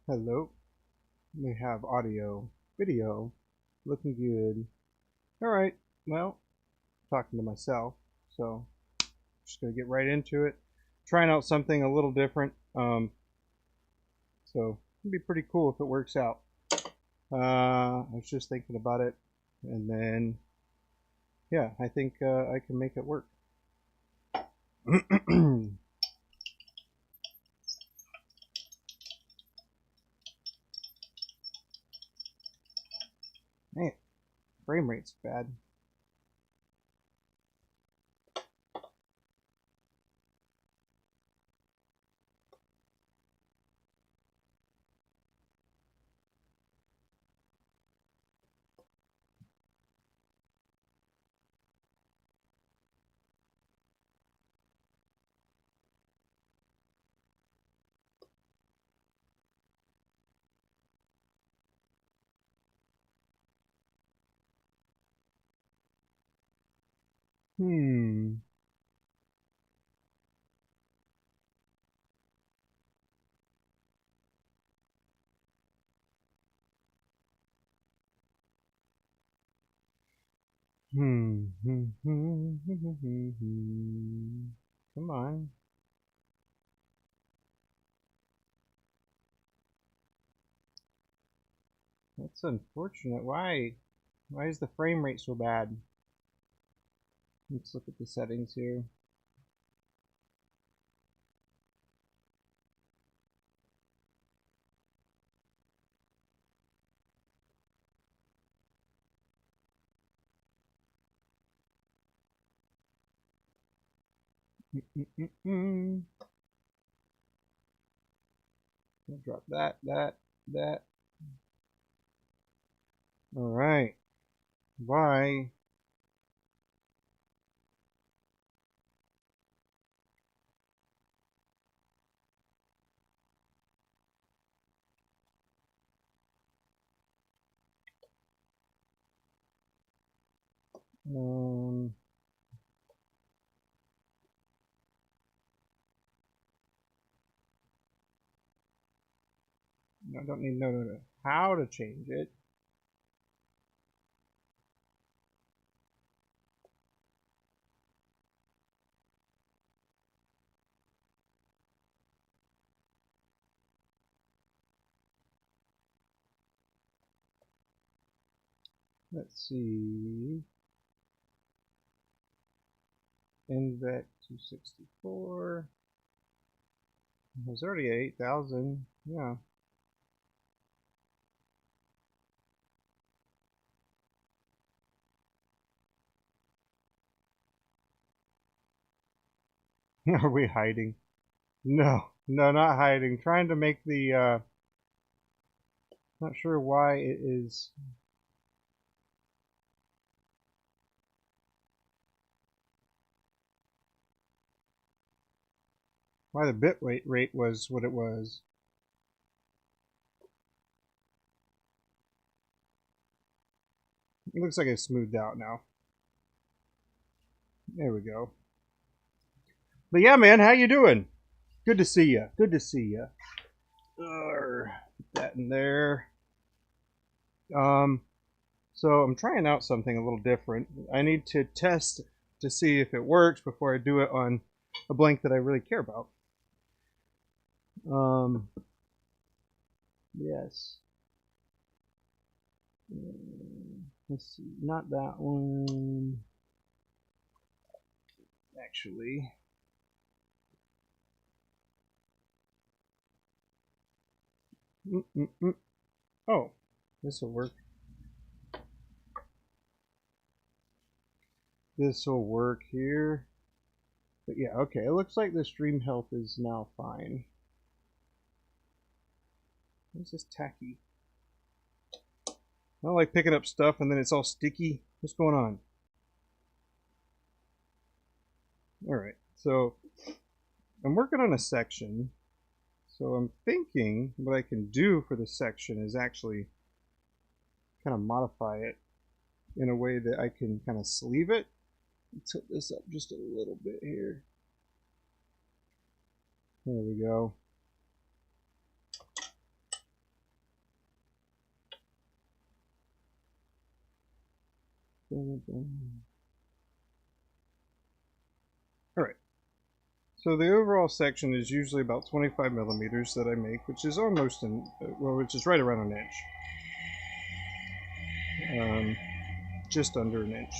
Hello. We have audio, video, looking good. Alright, well, talking to myself, so just gonna get right into it. Trying out something a little different, so it'd be pretty cool if it works out. I was just thinking about it, and then, yeah, I think I can make it work. Man, frame rate's bad. Hmm. Come on. That's unfortunate. Why? Why is the frame rate so bad? Let's look at the settings here. I'll drop that. All right. Why? I don't need to know how to change it. Let's see. Index 264. It was already at 8,000. Yeah. Are we hiding? No, not hiding. Trying to make the, not sure why it is. Why the bit rate was what it was. It looks like it's smoothed out now. There we go. But yeah, man, how you doing? Good to see you. Good to see you. Put that in there. So I'm trying out something a little different. I need to test to see if it works before I do it on a blank that I really care about. Yes. Let's see, not that one. Actually. Oh, this will work. This will work here. But yeah, okay, it looks like the stream health is now fine. What's this tacky? I don't like picking up stuff and then it's all sticky. What's going on? Alright, so I'm working on a section. So I'm thinking what I can do for the section is actually kind of modify it in a way that I can kind of sleeve it. Tilt this up just a little bit here. There we go. Alright, so the overall section is usually about 25 millimeters that I make, which is almost which is right around an inch. Just under an inch.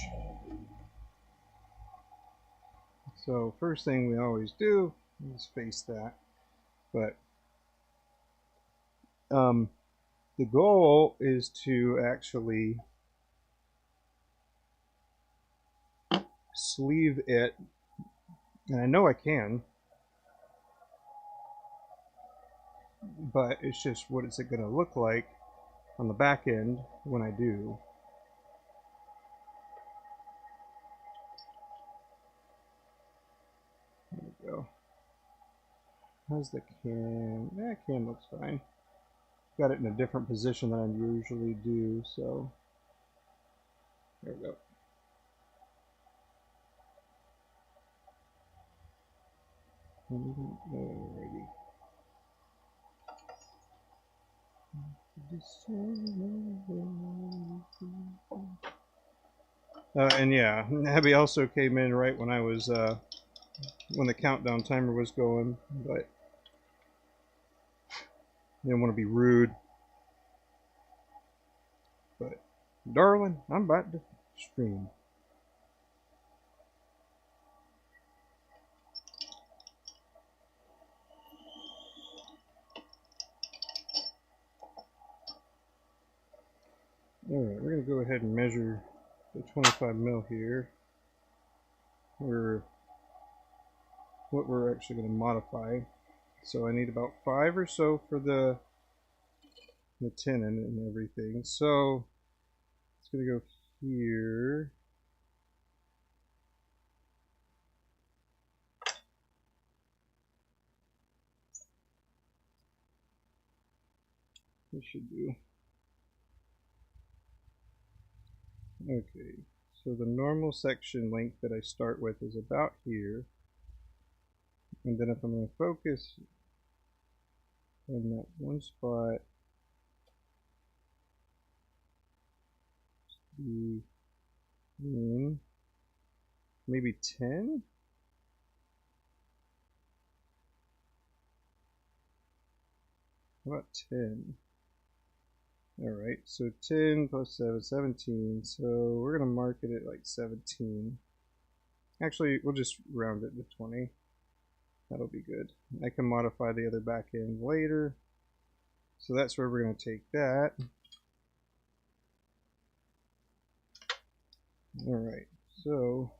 So first thing we always do is face that, but the goal is to actually sleeve it, and I know I can, but it's just what is it going to look like on the back end when I do. There we go. How's the can? That can looks fine. Got it in a different position than I usually do, so there we go. Alrighty. And yeah, Abby also came in right when I was when the countdown timer was going, but I didn't want to be rude. But darling, I'm about to stream. Alright, we're going to go ahead and measure the 25 mil here. What we're actually going to modify. So I need about 5 or so for the tenon and everything. So it's going to go here. This should do. Okay, so the normal section length that I start with is about here. And then if I'm going to focus on that one spot, maybe 10? How about 10? Alright, so 10 plus 7, 17. So we're going to mark it at like 17. Actually, we'll just round it to 20. That'll be good. I can modify the other back end later. So that's where we're going to take that. Alright, so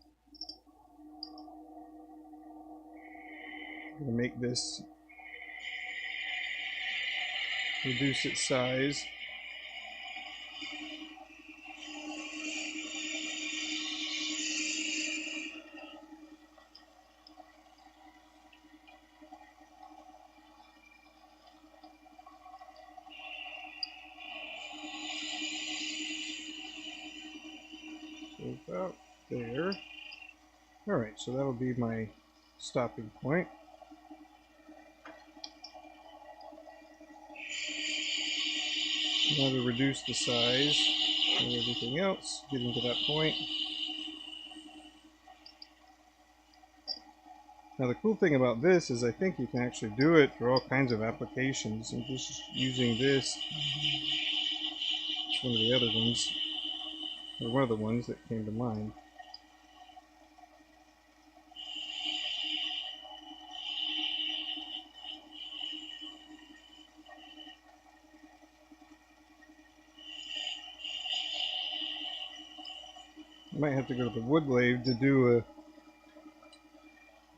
I'm going to make this reduce its size. About there. Alright, so that'll be my stopping point. Now to reduce the size and everything else, getting to that point. Now the cool thing about this is I think you can actually do it for all kinds of applications, and just using this, it's one of the other ones, or one of the ones that came to mind. I might have to go to the wood lathe to do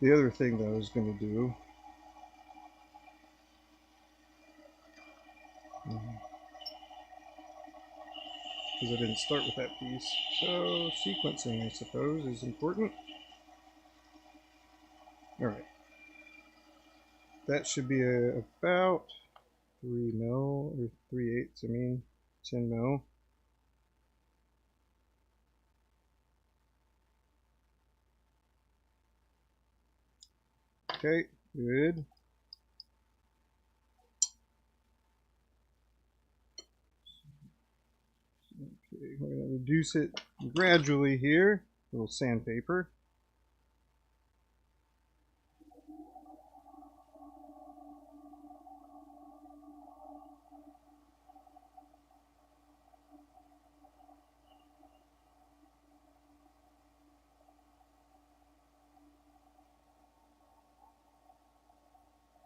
the other thing that I was going to do. Because I didn't start with that piece. So sequencing, I suppose, is important. Alright. That should be about 3 mil, or 3/8, I mean, 10 mil. Okay, good. Okay. We're going to reduce it gradually here. A little sandpaper.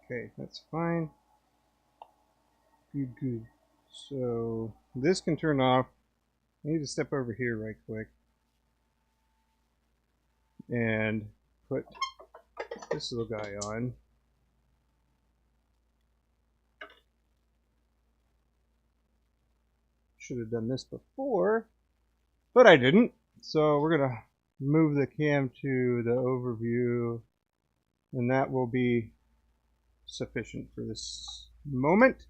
Okay, that's fine. Good, good. So this can turn off. I need to step over here right quick and put this little guy on. Should have done this before, but I didn't. So we're gonna move the cam to the overview, and that will be sufficient for this moment.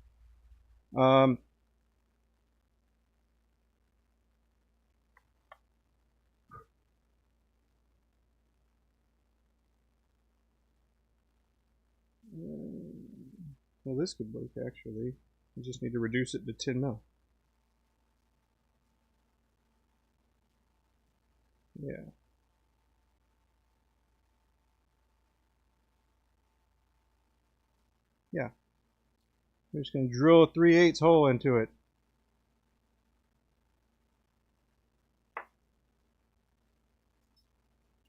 Well, this could work actually. I just need to reduce it to 10 mil. Yeah. Yeah. I'm just going to drill a 3/8 hole into it.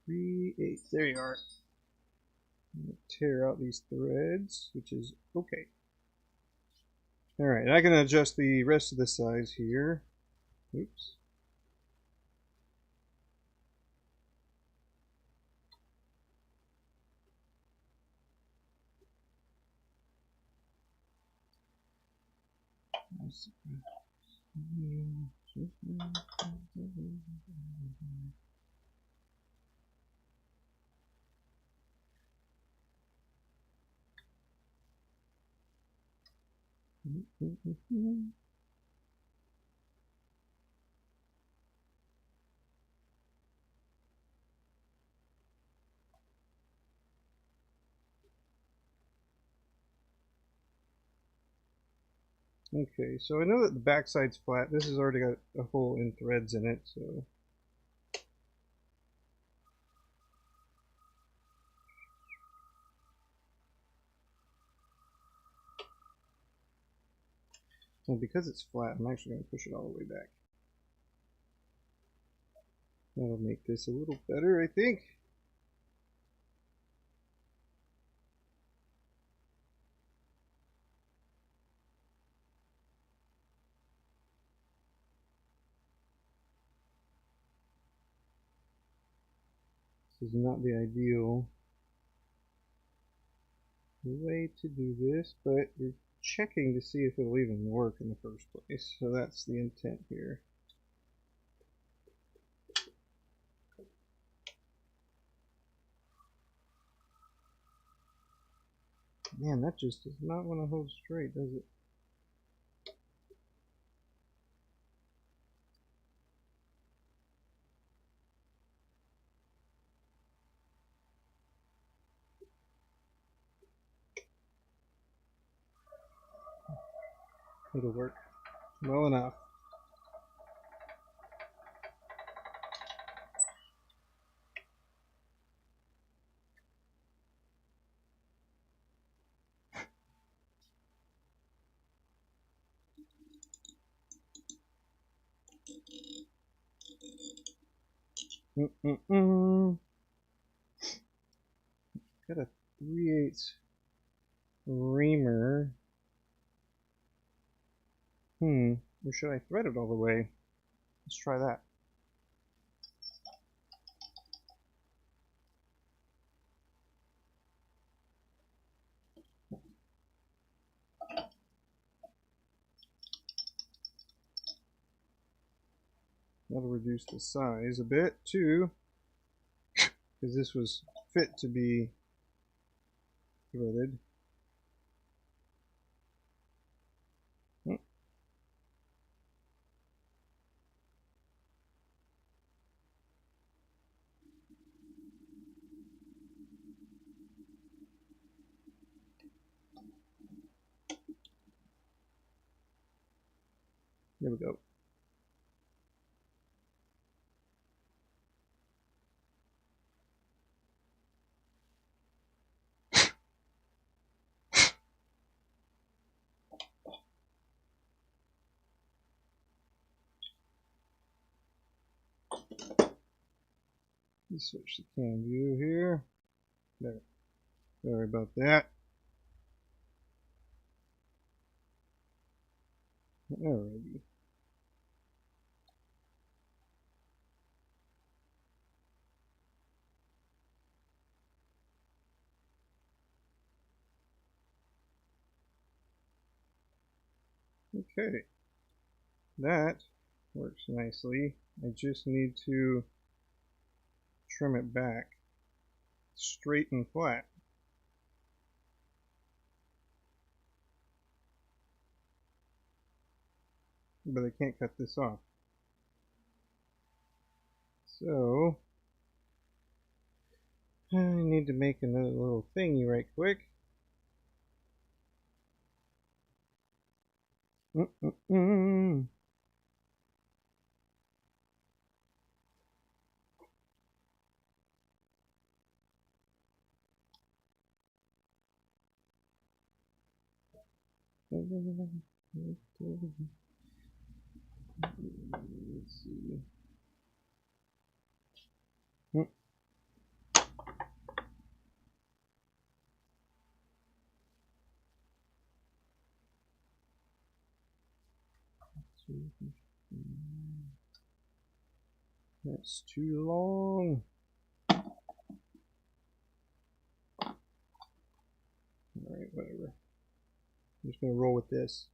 3/8. There you are. I'm going to tear out these threads, which is okay. Alright, I can adjust the rest of the size here. Oops. Okay, so I know that the back side's flat. This has already got a hole in threads in it, so well, because it's flat, I'm actually going to push it all the way back. That'll make this a little better, I think. This is not the ideal way to do this, but we're checking to see if it'll even work in the first place. So that's the intent here. Man, that just does not want to hold straight, does it? It'll work well enough. Got a 3/8 reamer. Or should I thread it all the way? Let's try that. That'll reduce the size a bit too, because this was fit to be threaded. There we go. Let's switch the cam view here. There. Sorry about that. Alrighty. Okay. That works nicely. I just need to trim it back straight and flat. But I can't cut this off. So I need to make another little thingy right quick. Let's see. That's too long. Alright, whatever. I'm just going to roll with this.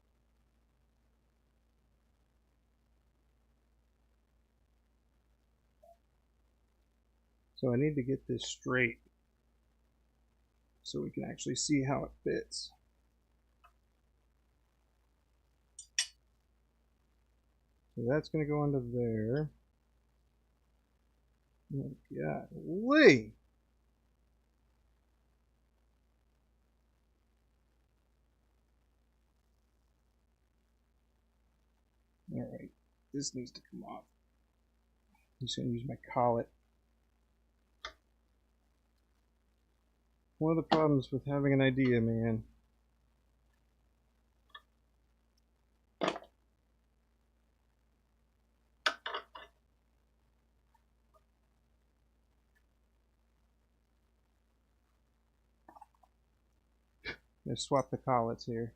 So I need to get this straight so we can actually see how it fits. So that's going to go under there. Oh, golly! Alright, this needs to come off. I'm just going to use my collet. One of the problems with having an idea, man. Let's swap the collets here.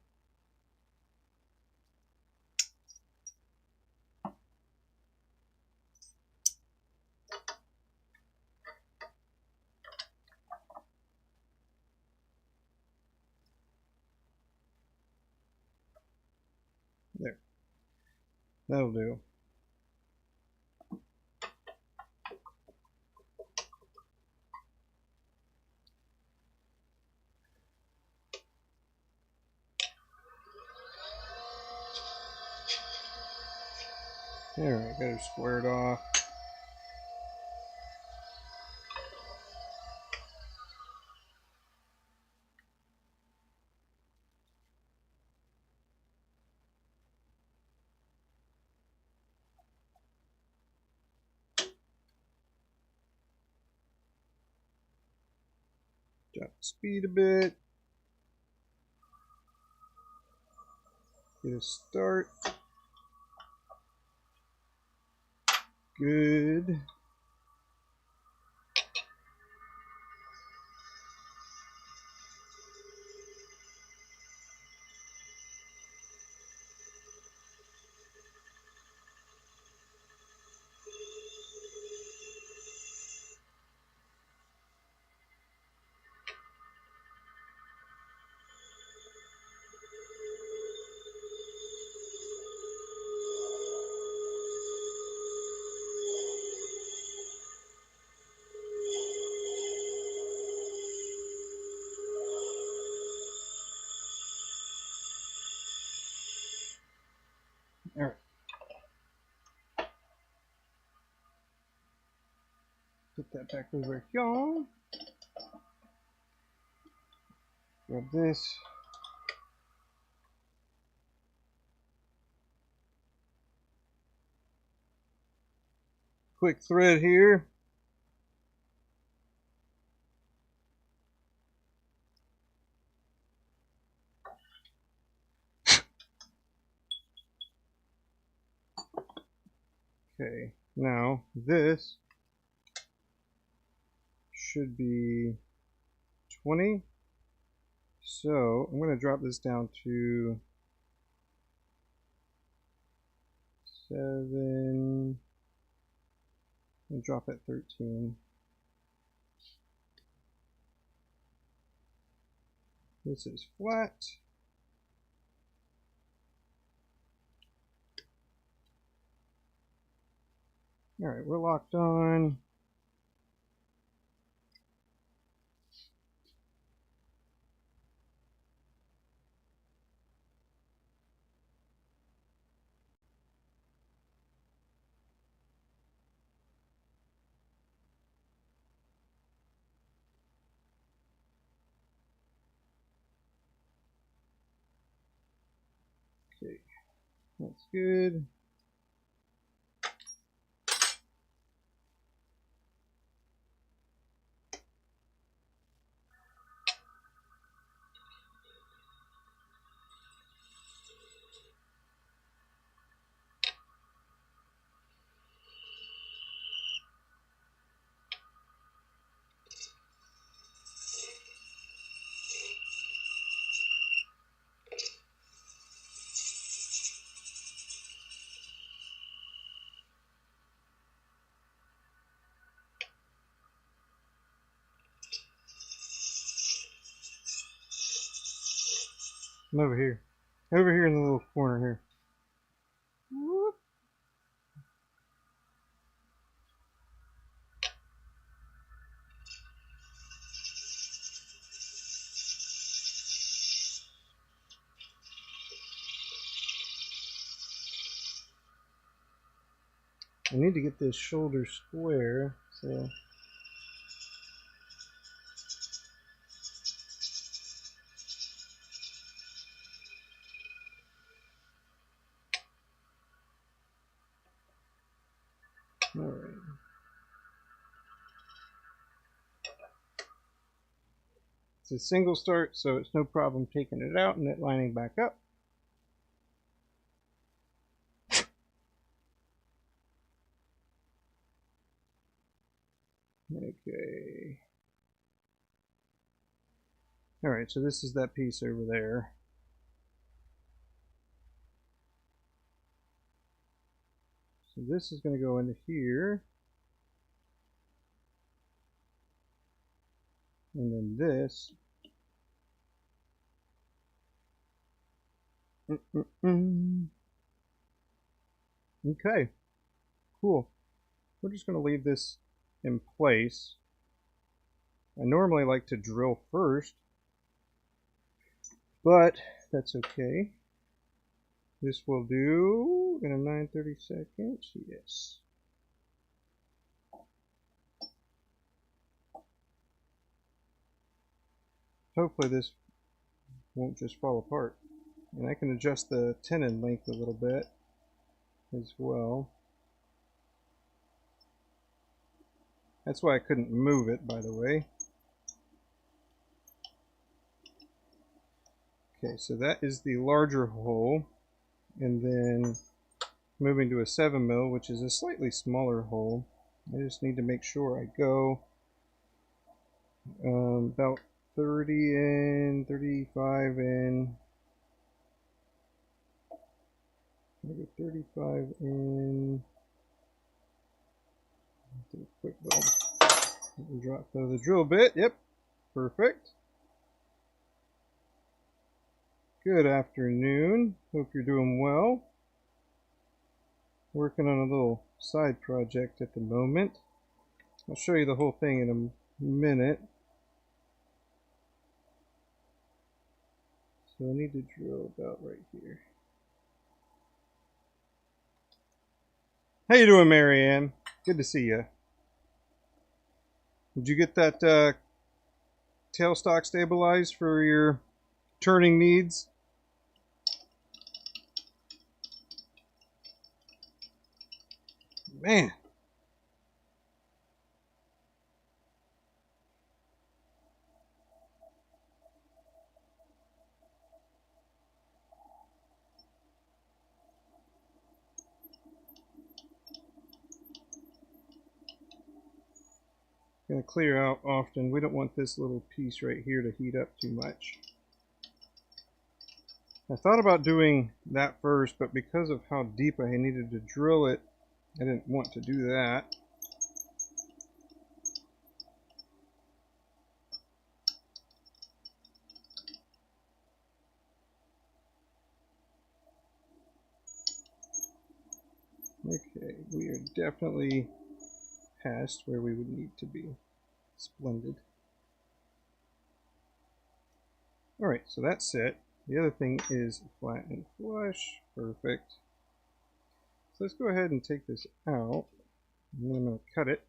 There. That'll do. Alright, got her squared off. Drop the speed a bit. Get a start. Good. Alright. Put that back over here. Grab this. Quick thread here. Okay, now this should be 20. So I'm going to drop this down to 7 and drop at 13. This is flat. All right, we're locked on. Okay, that's good. I'm over here. Over here in the little corner here. Whoop. I need to get this shoulder square, so all right. It's a single start, so it's no problem taking it out and it lining back up. Okay. All right, so this is that piece over there. So this is going to go into here. And then this. Okay, cool. We're just going to leave this in place. I normally like to drill first, but that's okay. This will do in a 9/30 seconds. Yes. Hopefully this won't just fall apart. And I can adjust the tenon length a little bit as well. That's why I couldn't move it, by the way. Okay, so that is the larger hole. And then moving to a 7 mil, which is a slightly smaller hole. I just need to make sure I go about 30 in, 35 in. Maybe 35 in. Do a quick weld. Drop the drill bit. Yep, perfect. Good afternoon. Hope you're doing well. Working on a little side project at the moment. I'll show you the whole thing in a minute. So I need to drill about right here. How you doing, Marianne? Good to see you. Did you get that tailstock stabilized for your turning needs? Man. going to clear out often. We don't want this little piece right here to heat up too much. I thought about doing that first, but because of how deep I needed to drill it, I didn't want to do that. Okay, we are definitely past where we would need to be. Splendid. Alright, so that's it. The other thing is flat and flush. Perfect. So let's go ahead and take this out. And then I'm going to cut it.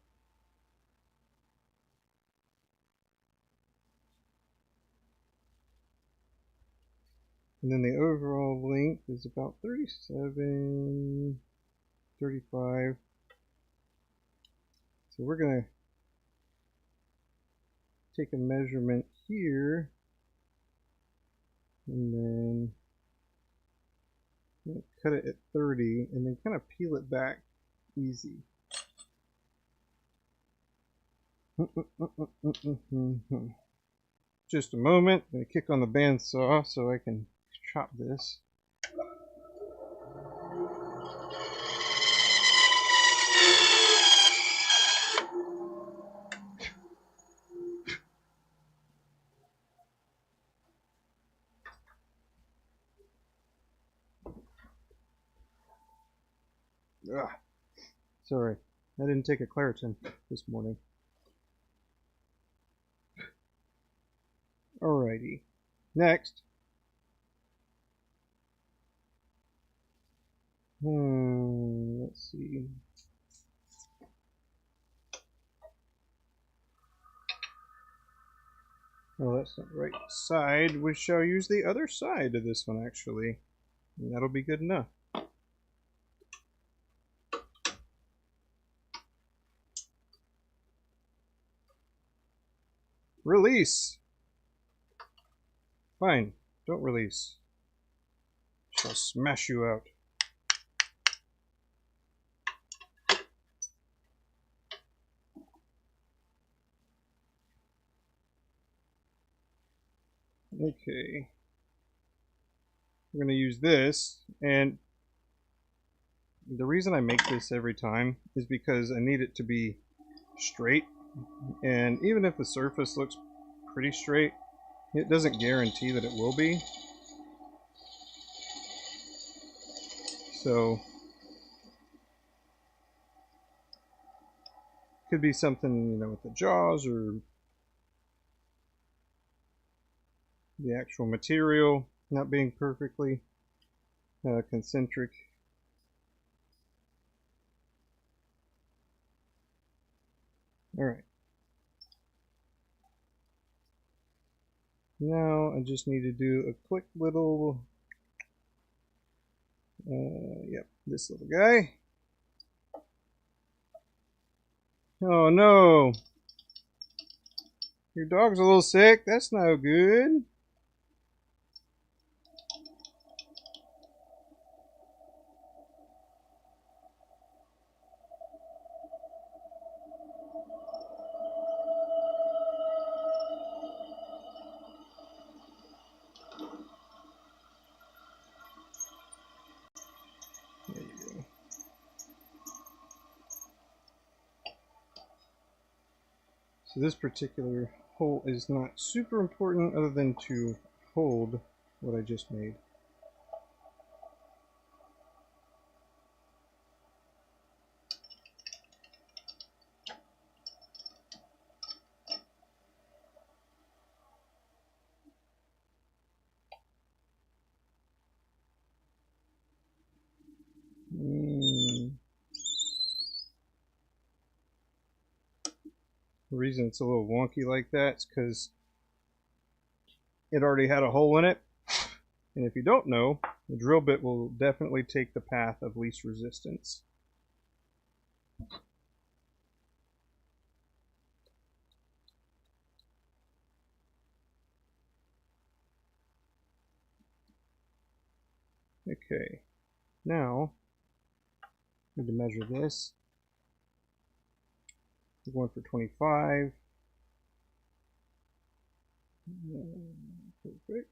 And then the overall length is about 37, 35. So we're going to take a measurement here. And then cut it at 30 and then kind of peel it back easy. Just a moment. I'm going to kick on the bandsaw so I can chop this. Ugh. Sorry, I didn't take a Claritin this morning. Alrighty, next. Let's see. Oh, that's not the right side. We shall use the other side of this one, actually. And that'll be good enough. Release! Fine, don't release. Shall smash you out. Okay. We're going to use this, and the reason I make this every time is because I need it to be straight, and even if the surface looks pretty straight, it doesn't guarantee that it will be. So could be something, you know, with the jaws or the actual material not being perfectly concentric. All right. Now I just need to do a quick little, yep, this little guy. Oh no, your dog's a little sick. That's no good. There you go. So this particular hole is not super important other than to hold what I just made. The reason it's a little wonky like that is because it already had a hole in it. And if you don't know, the drill bit will definitely take the path of least resistance. Okay, now I need to measure this. We're going for 25. Perfect.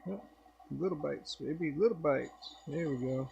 Oh, little bites, baby, little bites. There we go.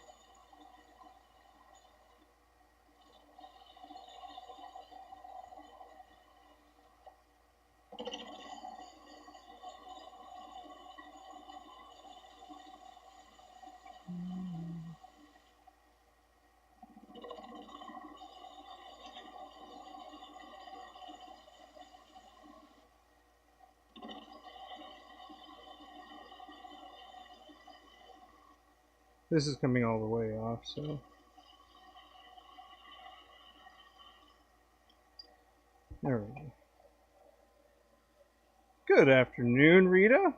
This is coming all the way off, so. There we go. Good afternoon, Rita.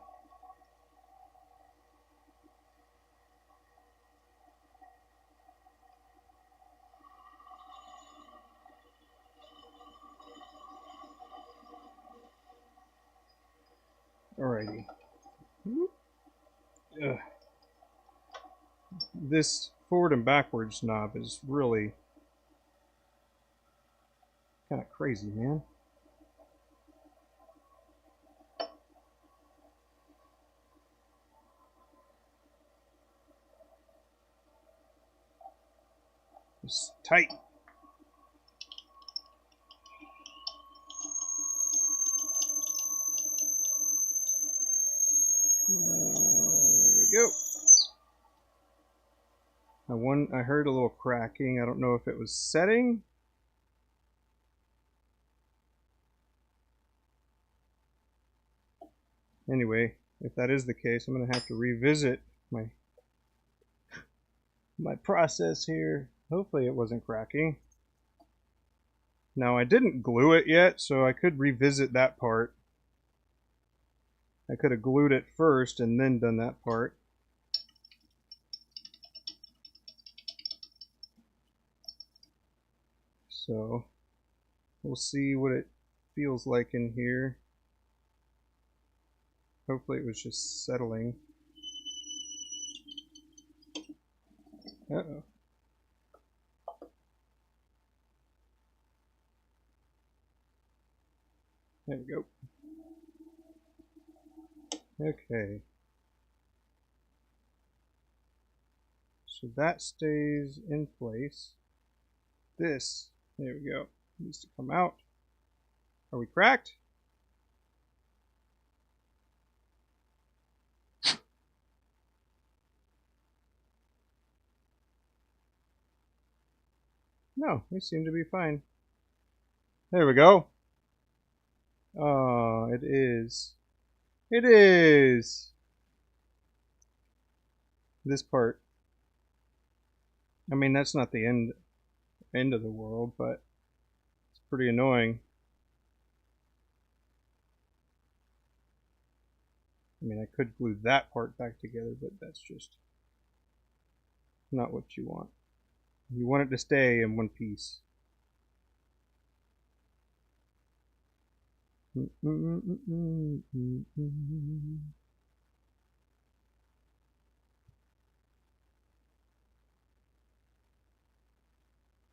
Alrighty. Ugh. This forward and backwards knob is really kind of crazy, man. It's tight. There we go. I heard a little cracking. I don't know if it was setting. Anyway, if that is the case, I'm going to have to revisit my process here. Hopefully it wasn't cracking. Now I didn't glue it yet, so I could revisit that part. I could have glued it first and then done that part. So we'll see what it feels like in here. Hopefully it was just settling. Uh-oh. There we go. Okay. So that stays in place. This, there we go, needs to come out. Are we cracked? No, we seem to be fine. There we go. Oh, it is. It is. This part. I mean, that's not the end of the world, but it's pretty annoying. I mean, I could glue that part back together, but that's just not what you want. You want it to stay in one piece.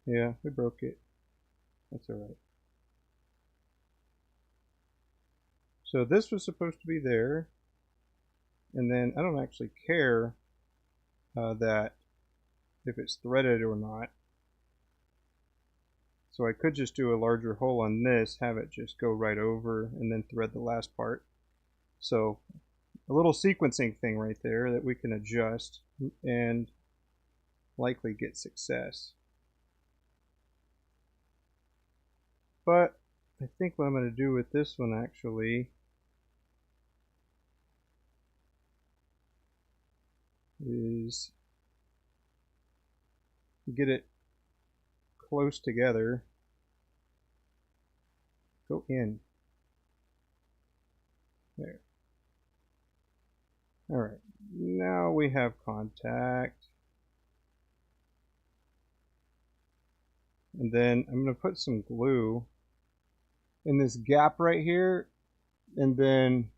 Yeah, we broke it. That's alright. So this was supposed to be there. And then I don't actually care that if it's threaded or not. So I could just do a larger hole on this, have it just go right over, and then thread the last part. So a little sequencing thing right there that we can adjust and likely get success. But I think what I'm going to do with this one actually is get it close together. Go in. There. Alright, now we have contact. and then I'm going to put some glue in this gap right here, and then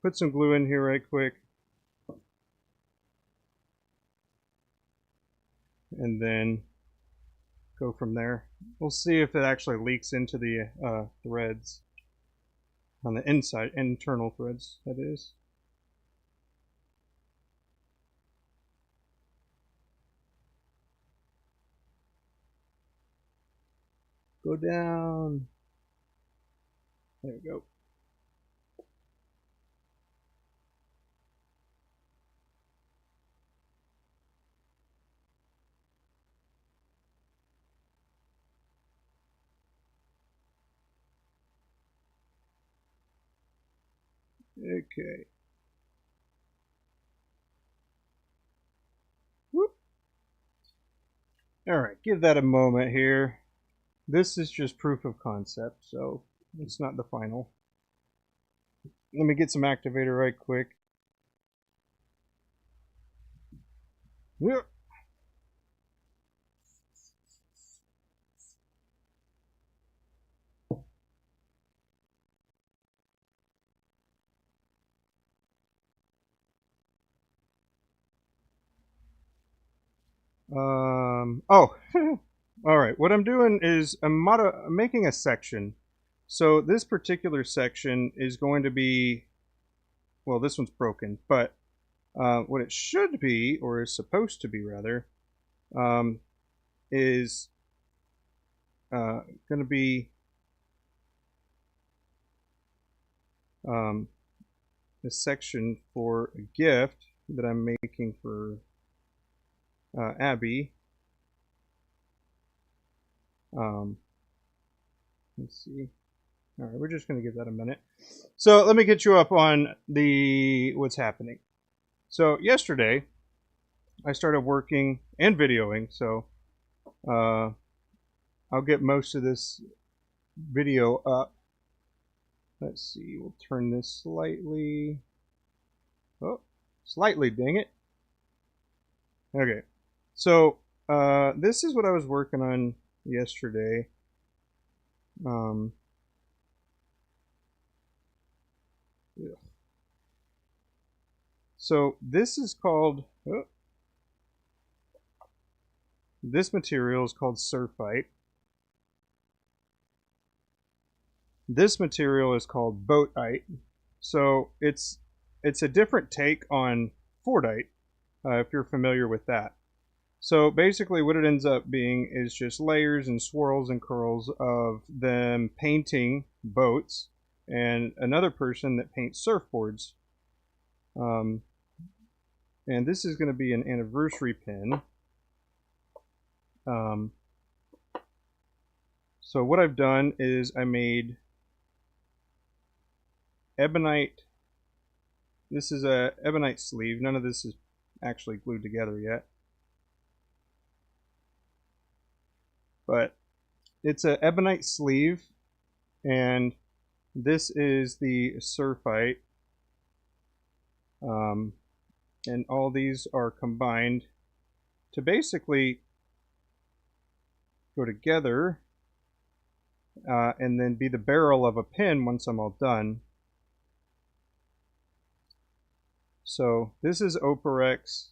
put some glue in here right quick, and then go from there. We'll see if it actually leaks into the threads on the inside, internal threads, that is. Go down. There we go. Okay. Whoop. All right, give that a moment here. This is just proof of concept, so it's not the final. Let me get some activator right quick. Yep. Oh, all right. What I'm doing is I'm making a section. So this particular section is going to be, well, this one's broken, but what it should be, or is supposed to be rather, is going to be a section for a gift that I'm making for Abby. Let's see. All right, we're just going to give that a minute. So let me get you up on what's happening. So yesterday, I started working and videoing. So I'll get most of this video up. Let's see. We'll turn this slightly. Oh, slightly, dang it. Okay. So this is what I was working on yesterday. Yeah. So this is called, this material is called surfite. This material is called boatite. So it's a different take on Fordite, if you're familiar with that. So basically what it ends up being is just layers and swirls and curls of them painting boats and another person that paints surfboards. And this is going to be an anniversary pin. So what I've done is I made ebonite. This is a ebonite sleeve. None of this is actually glued together yet. But it's an ebonite sleeve, and this is the surfite. And all these are combined to basically go together and then be the barrel of a pin once I'm all done. So this is Operex,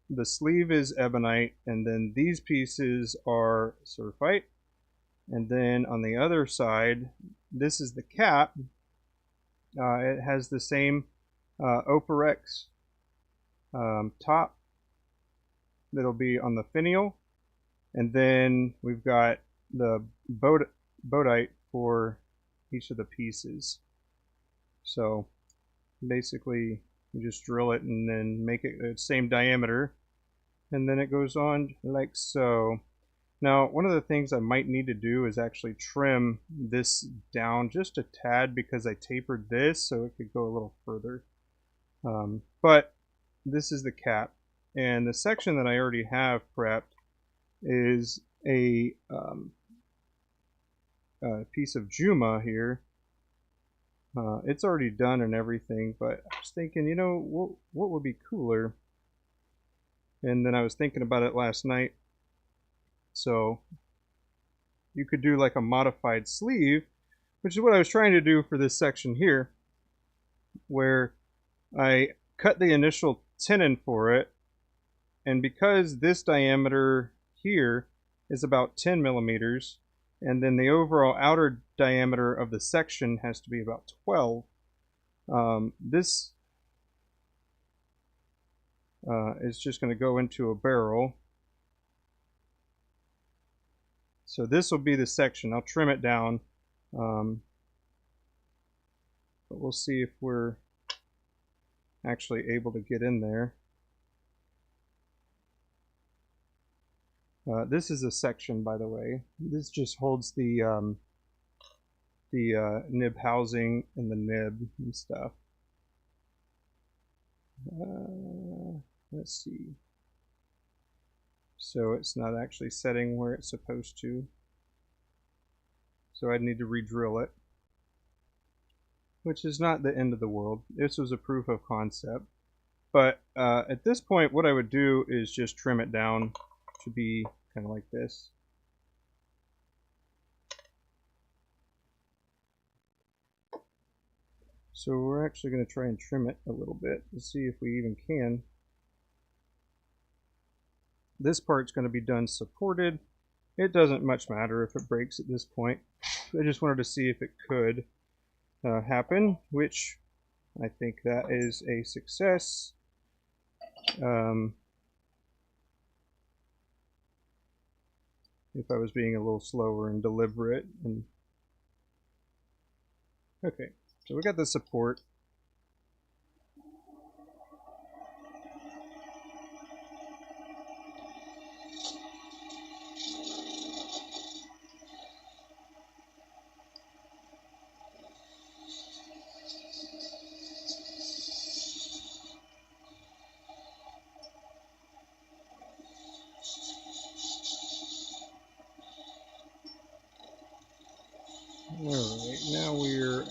the sleeve is ebonite, and then these pieces are surfite. And then on the other side, this is the cap. It has the same Operex top that'll be on the finial, and then we've got the boatite for each of the pieces. So basically you just drill it and then make it the same diameter, and then it goes on like so. Now one of the things I might need to do is actually trim this down just a tad, because I tapered this so it could go a little further. But this is the cap, and the section that I already have prepped is a piece of Juma here, It's already done and everything, but I was thinking, you know, what would be cooler? And then I was thinking about it last night. So you could do like a modified sleeve, which is what I was trying to do for this section here, where I cut the initial tenon for it, and because this diameter here is about 10 millimeters, and then the overall outer diameter of the section has to be about 12, this is just going to go into a barrel. So this will be the section. I'll trim it down, but we'll see if we're actually able to get in there. This is a section, by the way. This just holds the nib housing and the nib and stuff. Let's see. So it's not actually setting where it's supposed to. So I'd need to re-drill it, which is not the end of the world. This was a proof of concept. But at this point, what I would do is just trim it down to be kind of like this. So we're actually going to try and trim it a little bit to see if we even can. This part's going to be done supported. It doesn't much matter if it breaks at this point. I just wanted to see if it could happen, which I think that is a success. If I was being a little slower and deliberate. Okay, so we got the support. Alright, now we're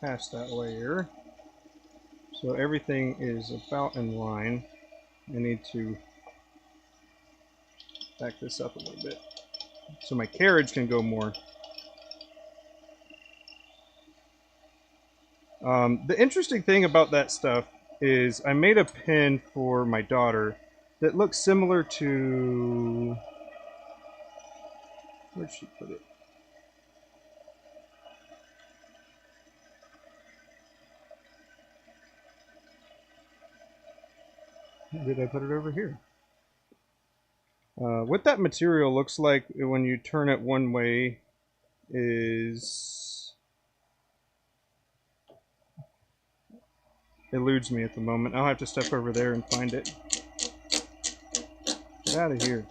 past that layer. So everything is about in line. I need to back this up a little bit so my carriage can go more. The interesting thing about that stuff is I made a pin for my daughter that looks similar to... Where'd she put it? Did I put it over here? What that material looks like when you turn it one way is... eludes me at the moment. I'll have to step over there and find it. Get out of here.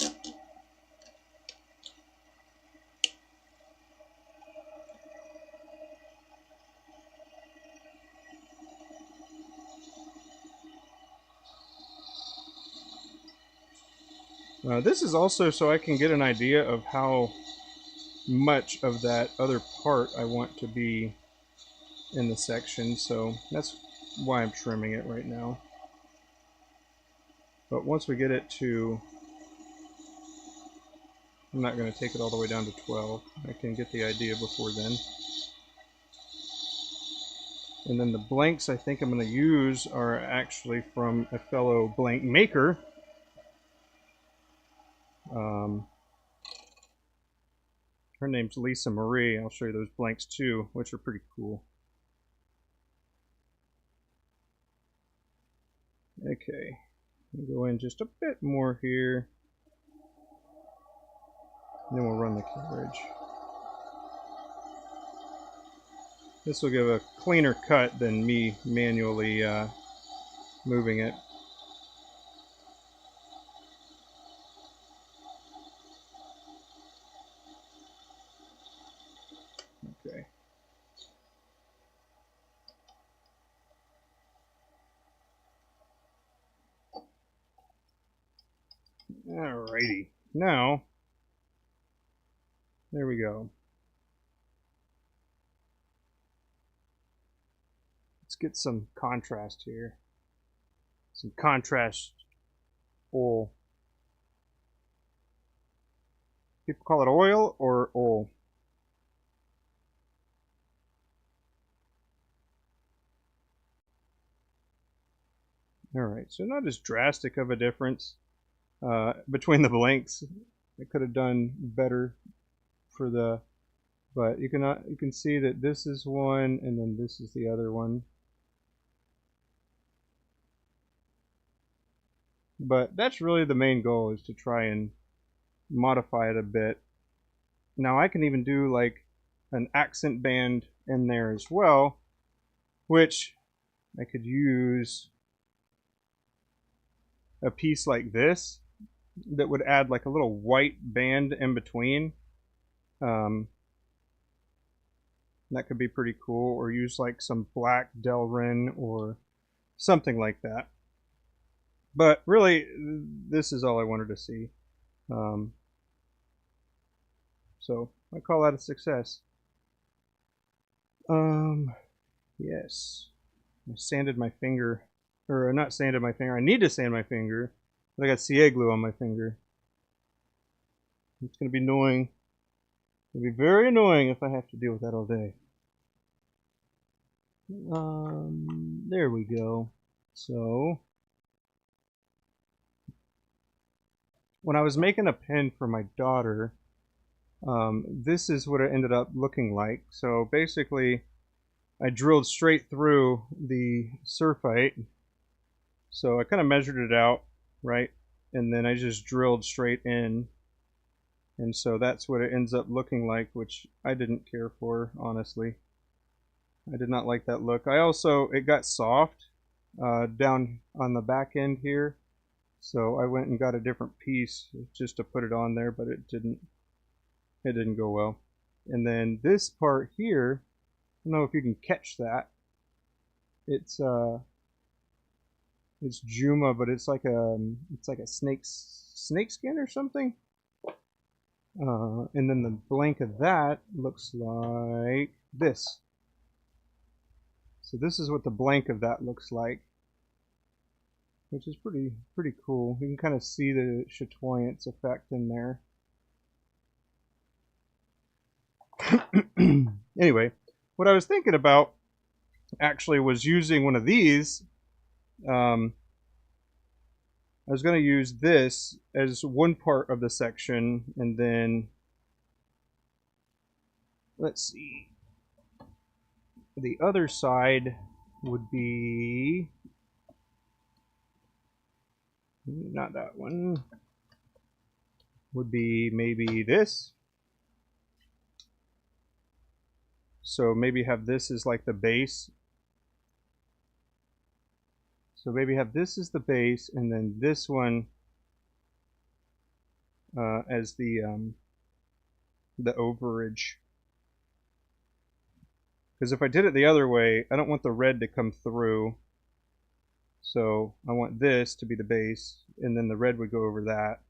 This is also so I can get an idea of how much of that other part I want to be in the section, so that's why I'm trimming it right now. But once we get it to... I'm not going to take it all the way down to 12. I can get the idea before then. And then the blanks I think I'm going to use are actually from a fellow blank maker. Her name's Lisa Marie. I'll show you those blanks too, which are pretty cool. Okay, we'll go in just a bit more here. And then we'll run the carriage. This will give a cleaner cut than me manually moving it. Okay. Alrighty. Now, there we go. let's get some contrast here. Some contrast oil. People call it oil or oil. Alright, so not as drastic of a difference between the blanks. I could have done better for the, but you can see that this is one and then this is the other one. But that's really the main goal, is to try and modify it a bit. Now I can even do like an accent band in there as well, which I could use a piece like this that would add like a little white band in between. That could be pretty cool, or use like some black Delrin or something like that. But really, this is all I wanted to see. So I call that a success. Yes, I sanded my finger, or not sanded my finger. I need to sand my finger, but I got CA glue on my finger. It's gonna be annoying. It'll be very annoying if I have to deal with that all day. There we go. So when I was making a pen for my daughter, this is what it ended up looking like. So basically, I drilled straight through the surfite. So I kind of measured it out, right? And then I just drilled straight in. And so that's what it ends up looking like, which I didn't care for, honestly. I did not like that look. It got soft down on the back end here. So I went and got a different piece just to put it on there, but it didn't go well. And then this part here, I don't know if you can catch that. It's Juma, but it's like a snake skin or something. And then the blank of that looks like this. So this is what the blank of that looks like, which is pretty cool. You can kind of see the chatoyance effect in there. Anyway, what I was thinking about actually was using one of these. I was going to use this as one part of the section, and then let's see, the other side would be, not that one, would be maybe this. So maybe have this as like the base. So maybe have this as the base, and then this one as the overage. Because if I did it the other way, I don't want the red to come through. So I want this to be the base, and then the red would go over that.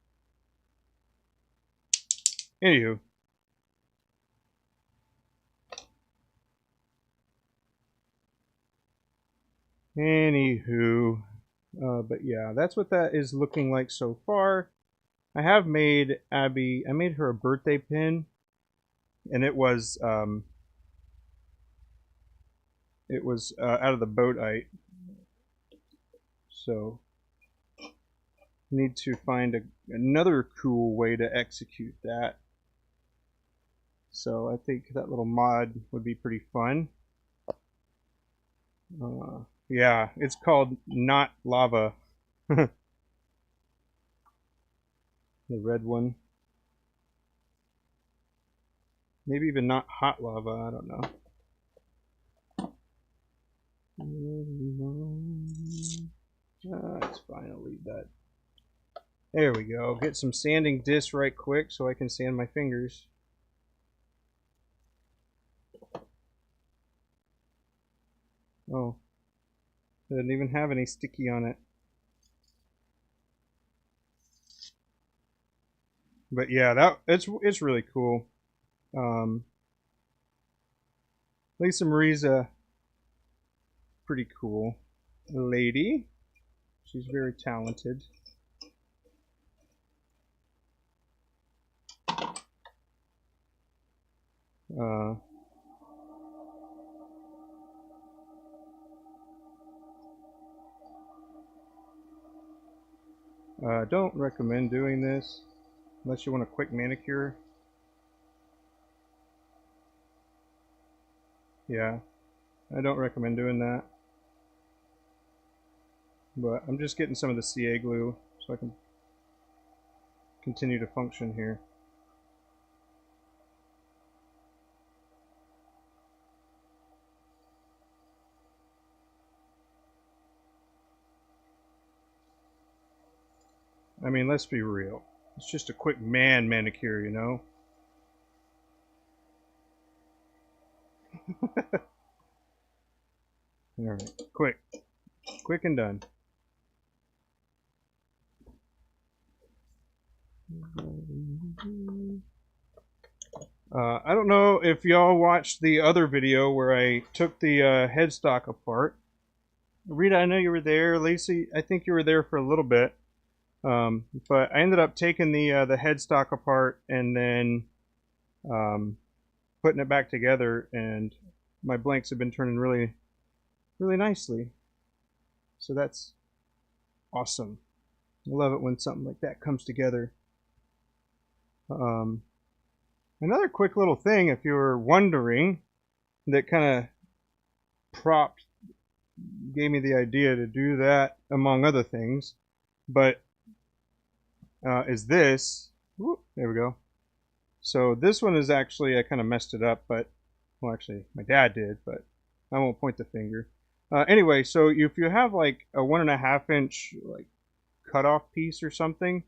Anywho. But yeah, that's what that is looking like so far. I have made Abby, I made her a birthday pin, and it was out of the boatite. So need to find another cool way to execute that. So I think that little mod would be pretty fun. Yeah, it's called Not Lava. The red one. Maybe even Not Hot Lava, I don't know. It's fine, I'll leave that. There we go. Get some sanding disc right quick so I can sand my fingers. Oh. It doesn't even have any sticky on it. But yeah, it's really cool. Lisa Marie's a pretty cool lady. She's very talented. Don't recommend doing this unless you want a quick manicure. Yeah, I don't recommend doing that. But I'm just getting some of the CA glue so I can continue to function here. I mean, let's be real. It's just a quick man manicure, you know? Alright, quick. Quick and done. I don't know if y'all watched the other video where I took the headstock apart. Rita, I know you were there. Lacey, I think you were there for a little bit. But I ended up taking the headstock apart and then putting it back together, and my blanks have been turning really, really nicely. So that's awesome. I love it when something like that comes together. Another quick little thing, if you were wondering, that kind of gave me the idea to do that, among other things, but is this. Whoop, there we go. So this one is actually, I kind of messed it up, but, well, actually, my dad did, but I won't point the finger. Anyway, so if you have like a 1.5 inch like cutoff piece or something,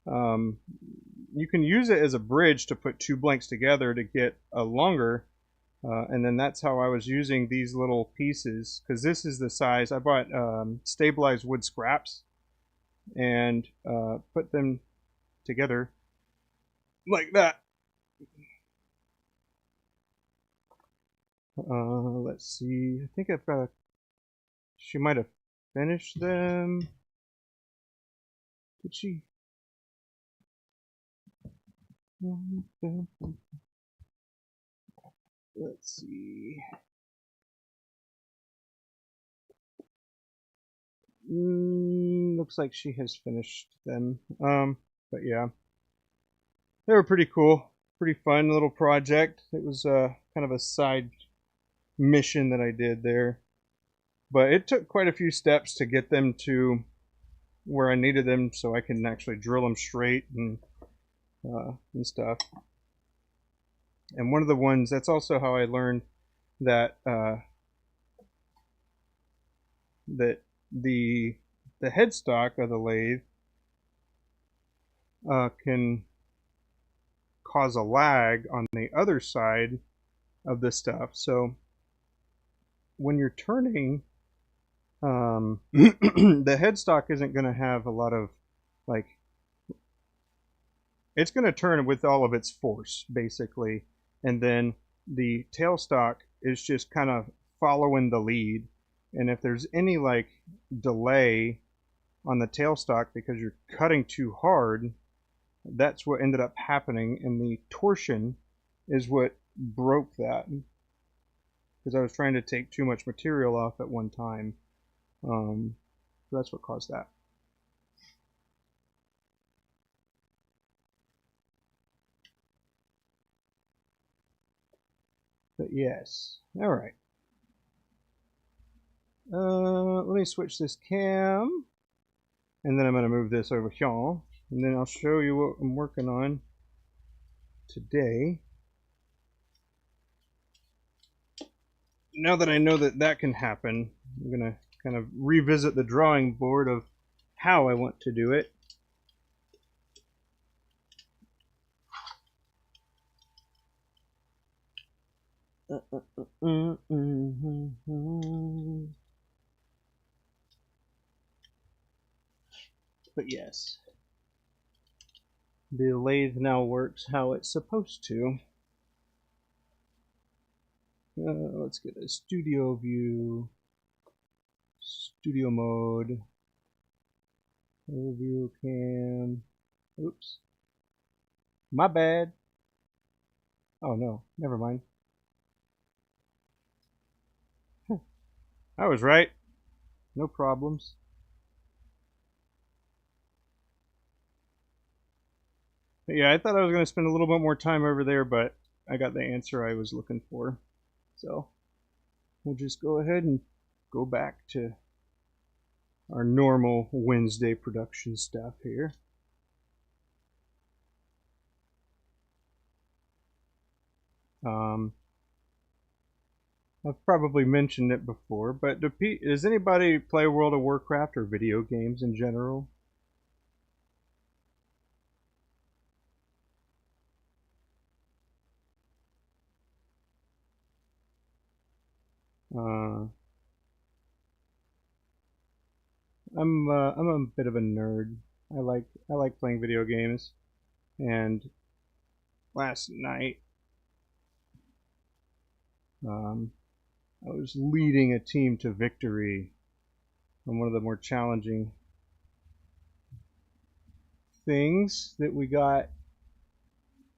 you can use it as a bridge to put two blanks together to get a longer, and then that's how I was using these little pieces, because this is the size. I bought stabilized wood scraps and put them together like that. Let's see, I think I've got she might have finished them. Did she? Let's see. Looks like she has finished them. But yeah, they were pretty cool, pretty fun little project. It was kind of a side mission that I did there, but it took quite a few steps to get them to where I needed them, so I can actually drill them straight and stuff. And one of the ones, that's also how I learned that that the headstock of the lathe can cause a lag on the other side of the stuff. So when you're turning, the headstock isn't going to have a lot of, like, it's going to turn with all of its force, basically. And then the tailstock is just kind of following the lead. And if there's any, like, delay on the tailstock because you're cutting too hard, that's what ended up happening. And the torsion is what broke that, because I was trying to take too much material off at one time. So that's what caused that. But yes, all right. Let me switch this cam, and then I'm going to move this over here, and then I'll show you what I'm working on today. Now that I know that that can happen, I'm going to kind of revisit the drawing board of how I want to do it. But yes, the lathe now works how it's supposed to. Let's get a studio view. studio mode. Overview cam. Oops. My bad. Oh no, never mind. I was right. No problems. But yeah, I thought I was going to spend a little bit more time over there, but I got the answer I was looking for. So we'll just go ahead and go back to our normal Wednesday production stuff here. I've probably mentioned it before, but does anybody play World of Warcraft or video games in general? I'm a bit of a nerd. I like playing video games, and last night I was leading a team to victory on one of the more challenging things that we got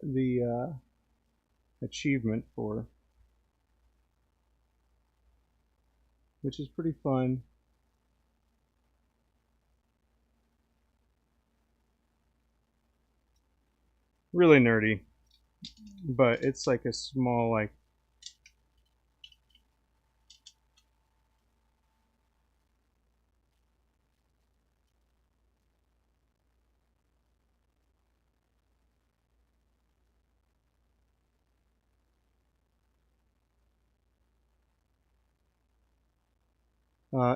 the achievement for, which is pretty fun. Really nerdy, but it's like a small like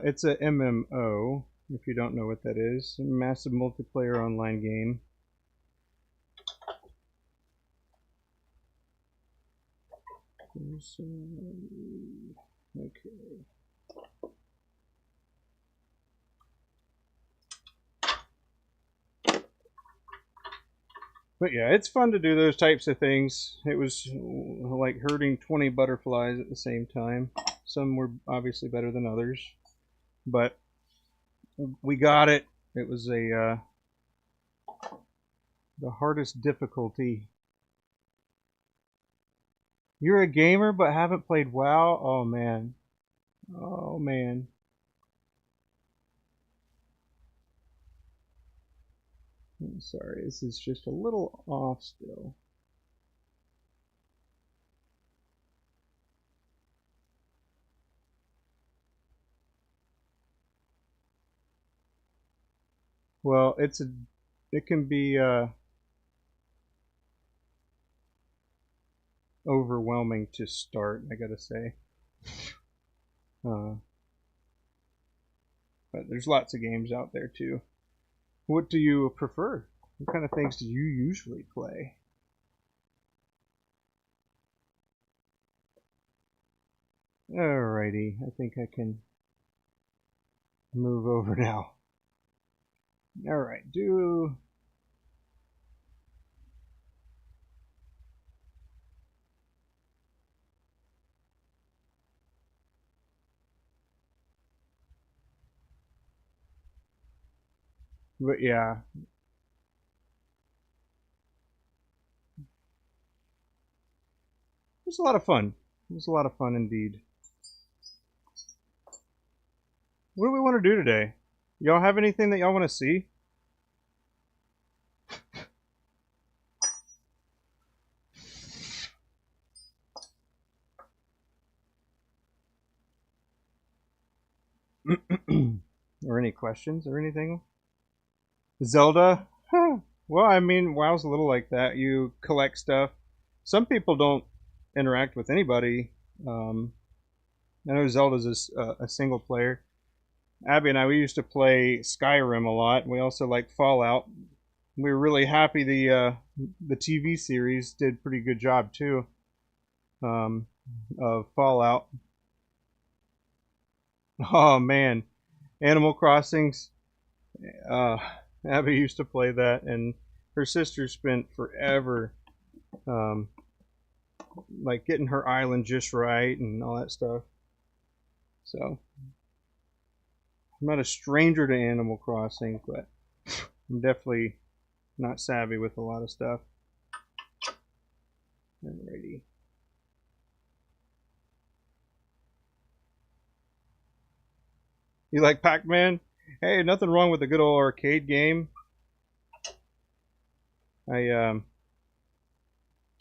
it's a MMO, if you don't know what that is. A massive multiplayer online game. Okay. But yeah, it's fun to do those types of things. It was like herding 20 butterflies at the same time. Some were obviously better than others, but we got it. It was the hardest difficulty. You're a gamer but haven't played WoW? Oh man. Oh man. I'm sorry, this is just a little off still. Well, it can be overwhelming to start, I gotta say. But there's lots of games out there too. What do you prefer? What kind of things do you usually play? Alrighty, I think I can move over now. Alright, but yeah. It was a lot of fun. It was a lot of fun indeed. What do we want to do today? Y'all have anything that y'all want to see? Or any questions or anything? Zelda? Huh. Well, I mean, WoW's a little like that. You collect stuff. Some people don't interact with anybody. I know Zelda's a single player. Abby and I, we used to play Skyrim a lot. We also like Fallout. We were really happy the TV series did pretty good job too of Fallout. Oh man, Animal Crossings. Uh, Abby used to play that, and her sister spent forever, um, like getting her island just right and all that stuff. So I'm not a stranger to Animal Crossing, but I'm definitely not savvy with a lot of stuff. Alrighty. You like Pac-Man? Hey, nothing wrong with a good old arcade game. I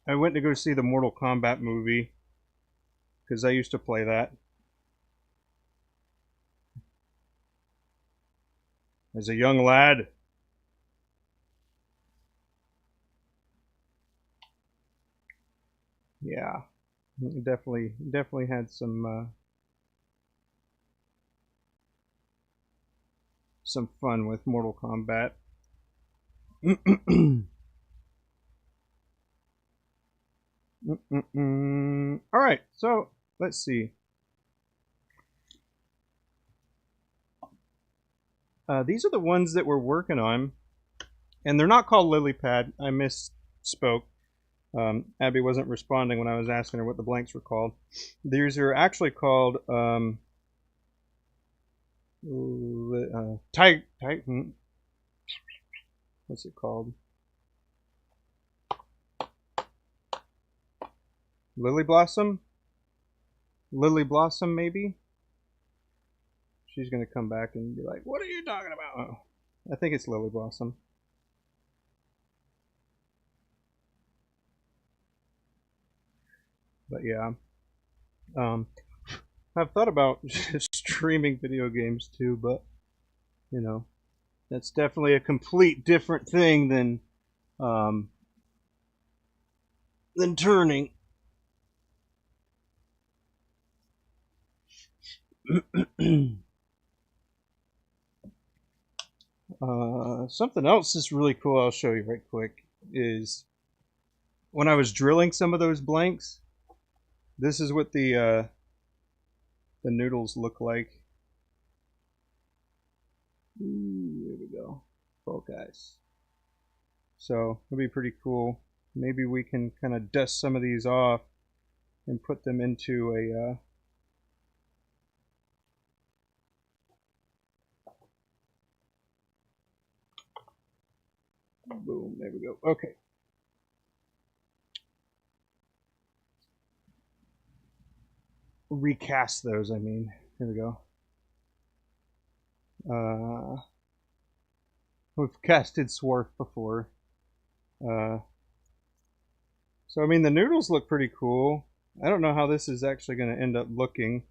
went to go see the Mortal Kombat movie because I used to play that as a young lad. Yeah, definitely had some fun with Mortal Kombat. All right, so let's see. These are the ones that we're working on, and they're not called Lilly Pad. I misspoke. Abby wasn't responding when I was asking her what the blanks were called. These are actually called Titan. What's it called? Lily Blossom? Lily Blossom, maybe? She's going to come back and be like, what are you talking about? Oh, I think it's Lily Blossom. But yeah. I've thought about streaming video games too, but, you know, that's definitely a complete different thing than turning. Something else that's really cool I'll show you right quick is when I was drilling some of those blanks, this is what the noodles look like. Ooh, there we go. Focus. So it'll be pretty cool. Maybe we can kind of dust some of these off and put them into a boom, there we go. Okay. Recast those, I mean. Here we go. We've casted Swarf before. So, I mean, the noodles look pretty cool. I don't know how this is actually going to end up looking.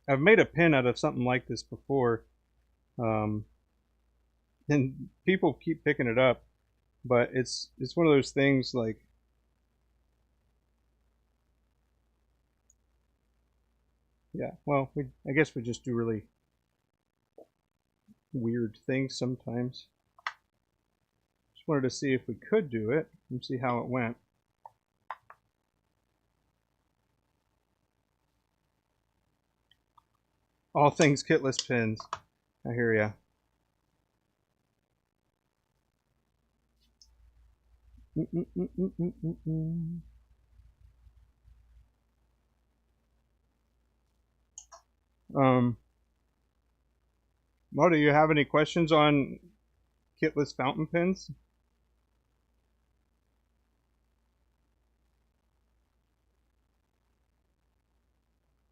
I've made a pin out of something like this before. And people keep picking it up. But it's one of those things like... Yeah, well, I guess we just do really weird things sometimes. Just wanted to see if we could do it and see how it went. All things kitless pins. I hear ya. Mo, do you have any questions on kitless fountain pens?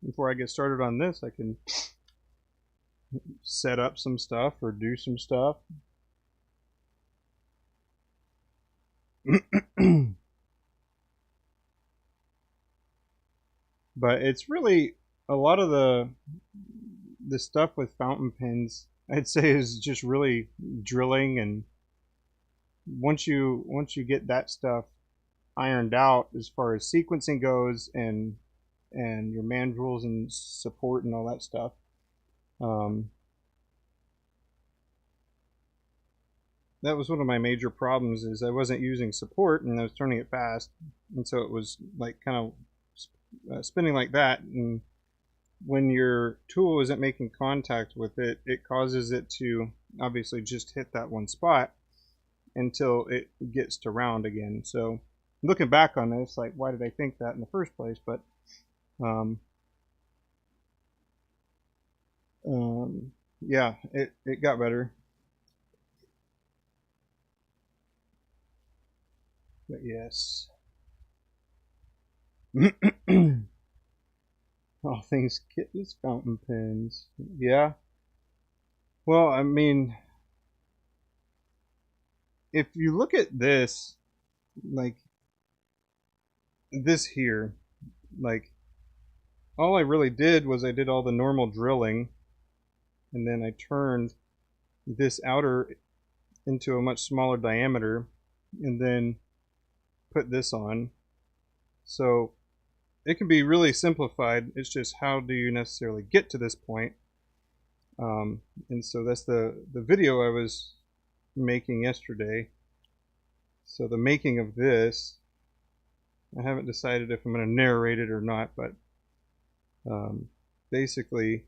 Before I get started on this, I can set up some stuff or do some stuff. But it's really a lot of the stuff with fountain pens, I'd say, is just really drilling, and once you get that stuff ironed out as far as sequencing goes and your mandrels and support and all that stuff, that was one of my major problems, is I wasn't using support and I was turning it fast, and so it was like kind of spinning like that, and when your tool isn't making contact with it, it causes it to obviously just hit that one spot until it gets to round again. So looking back on this, like, why did I think that in the first place? But yeah, it got better. But yes. All things kittens, fountain pens. Yeah. Well, I mean, if you look at this, like this here, like all I really did was I did all the normal drilling, and then I turned this outer into a much smaller diameter, and then put this on. So it can be really simplified. It's just how do you necessarily get to this point? And so that's the video I was making yesterday. So the making of this, I haven't decided if I'm going to narrate it or not, but basically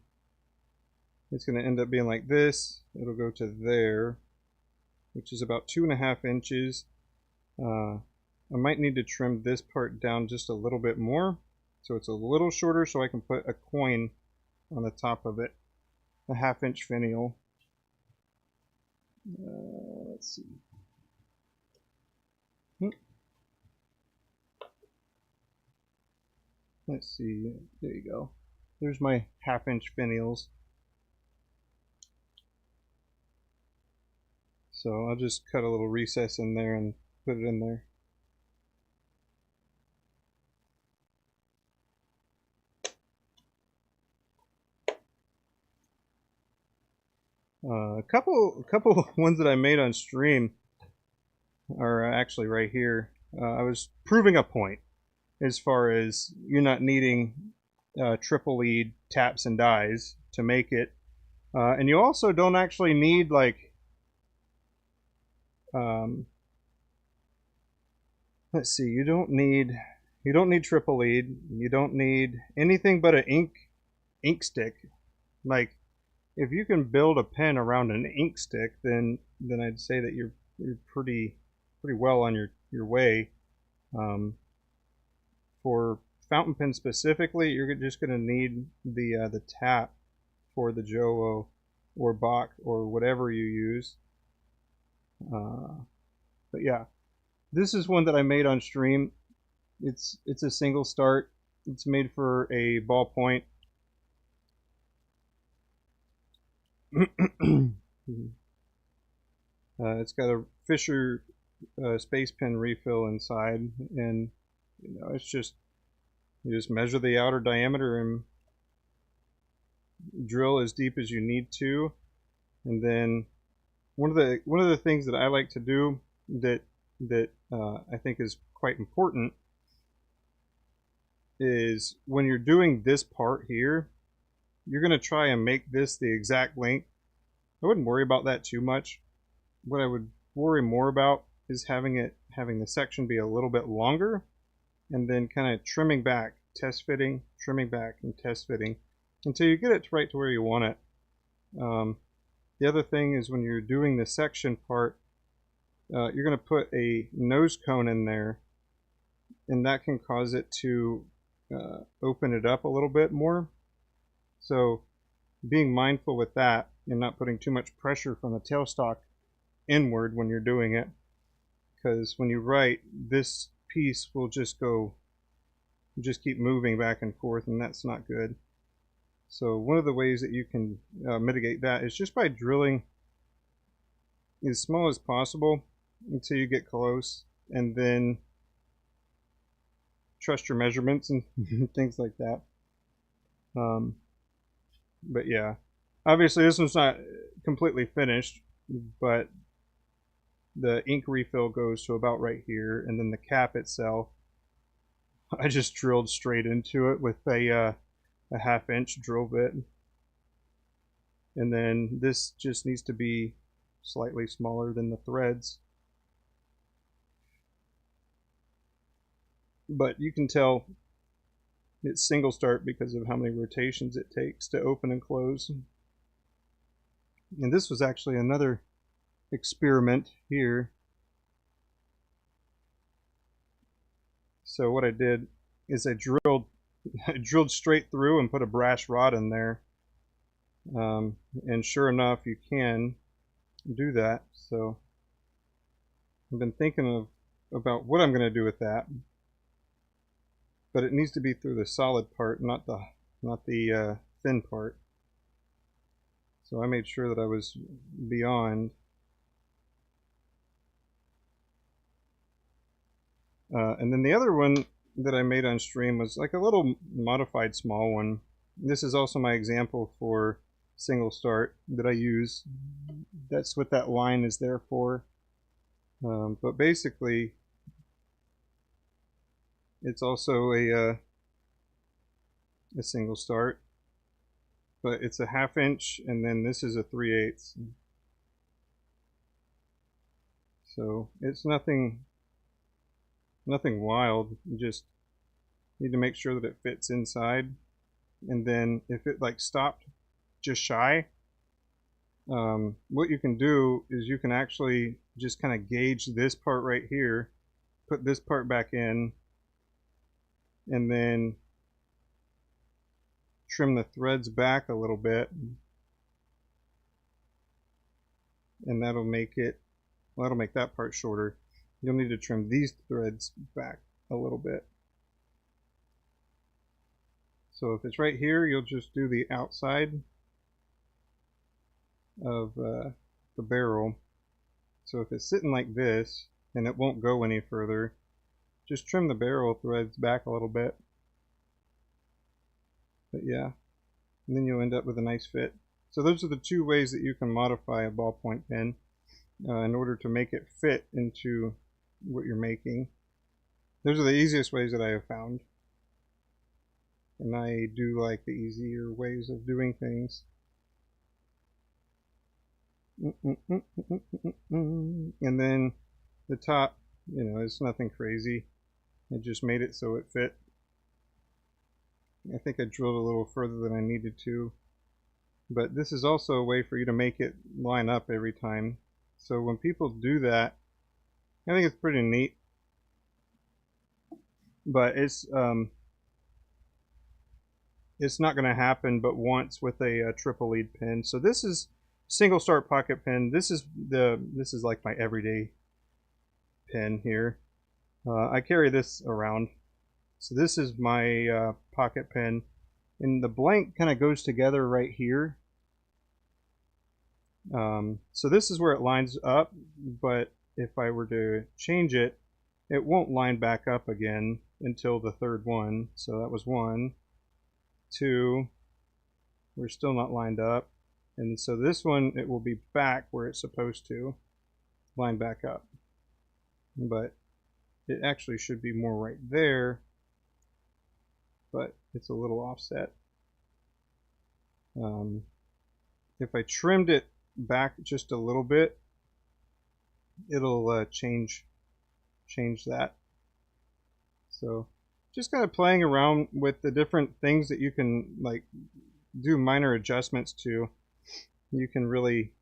it's going to end up being like this. It'll go to there, which is about 2.5 inches. I might need to trim this part down just a little bit more, so it's a little shorter, so I can put a coin on the top of it, a 1/2 inch finial. Let's see. Let's see. There you go. There's my 1/2 inch finials. So I'll just cut a little recess in there and put it in there. A couple ones that I made on stream are actually right here. I was proving a point as far as you're not needing triple lead taps and dies to make it, and you also don't actually need like let's see, you don't need triple lead, you don't need anything but an ink stick. Like if you can build a pen around an ink stick, then I'd say that you're pretty well on your way. For fountain pen specifically, you're just going to need the tap for the Jowo or Bach or whatever you use. But yeah, this is one that I made on stream. It's a single start. It's made for a ballpoint. It's got a Fisher space pen refill inside, and you know, it's just you just measure the outer diameter and drill as deep as you need to. And then one of the things that I like to do that I think is quite important is when you're doing this part here, you're going to try and make this the exact length. I wouldn't worry about that too much. What I would worry more about is having the section be a little bit longer, and then kind of trimming back, test fitting, trimming back, and test fitting until you get it right to where you want it. The other thing is when you're doing the section part, you're going to put a nose cone in there, and that can cause it to open it up a little bit more. So being mindful with that and not putting too much pressure from the tailstock inward when you're doing it, because when you write, this piece will just keep moving back and forth, and that's not good. So one of the ways that you can mitigate that is just by drilling as small as possible until you get close, and then trust your measurements and things like that. But yeah, obviously this one's not completely finished, but the ink refill goes to about right here, and then the cap itself, I just drilled straight into it with a 1/2 inch drill bit. And then this just needs to be slightly smaller than the threads. But you can tell it's single start because of how many rotations it takes to open and close. And this was actually another experiment here. So what I did is I drilled straight through and put a brass rod in there, And sure enough, you can do that. So I've been thinking about what I'm going to do with that, but it needs to be through the solid part, not the thin part. So I made sure that I was beyond. And then the other one that I made on stream was like a little modified small one. This is also my example for single start that I use. That's what that line is there for. But basically, it's also a single start, but it's a 1/2 inch, and then this is a 3/8. So it's nothing wild. You just need to make sure that it fits inside, and then if it like stopped just shy, what you can do is you can actually just kind of gauge this part right here, put this part back in, and then trim the threads back a little bit, and that'll make that part shorter. You'll need to trim these threads back a little bit. So if it's right here, you'll just do the outside of the barrel. So if it's sitting like this and it won't go any further, just trim the barrel threads back a little bit. But yeah, and then you'll end up with a nice fit. So those are the two ways that you can modify a ballpoint pen in order to make it fit into what you're making. Those are the easiest ways that I have found. And I do like the easier ways of doing things. And then the top, it's nothing crazy. I just made it so it fit. I think I drilled a little further than I needed to. But this is also a way for you to make it line up every time. So when people do that, I think it's pretty neat. But it's not going to happen but once with a triple lead pen. So this is single start pocket pen. This is like my everyday pen here. I carry this around. So this is my pocket pen, and the blank kind of goes together right here. So this is where it lines up, but if I were to change it, it won't line back up again until the third one. So that was 1, 2, we're still not lined up, and so this one, it will be back where it's supposed to line back up, but it actually should be more right there, but it's a little offset. If I trimmed it back just a little bit, it'll change that. So just kind of playing around with the different things that you can like do minor adjustments to, you can really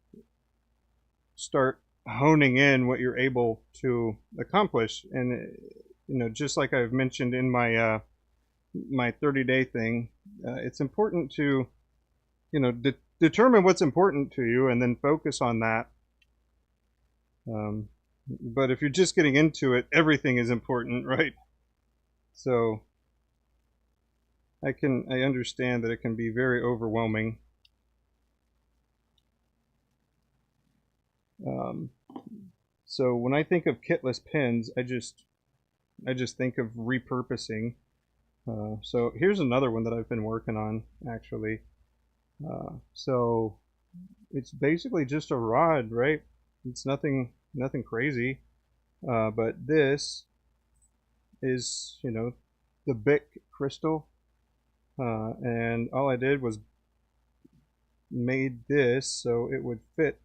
start honing in what you're able to accomplish. And just like I've mentioned in my my 30-day thing, it's important to determine what's important to you and then focus on that. But if you're just getting into it, everything is important, right? So I understand that it can be very overwhelming. So when I think of kitless pens, I just think of repurposing. So here's another one that I've been working on, actually. So it's basically just a rod, right? It's nothing crazy. But this is, the Bic crystal. And all I did was made this so it would fit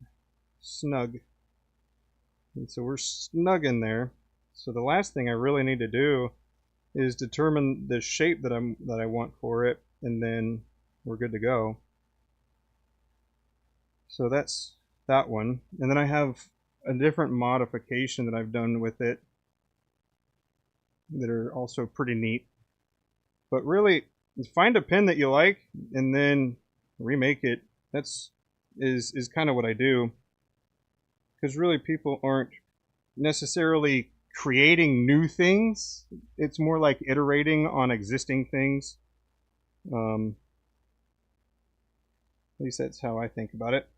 snug. And so we're snug in there. So the last thing I really need to do is determine the shape that I want for it, and then we're good to go. So that's that one. And then I have a different modification that I've done with it that are also pretty neat. But really, find a pen that you like and then remake it That's is kind of what I do, because really people aren't necessarily creating new things. It's more like iterating on existing things. At least that's how I think about it.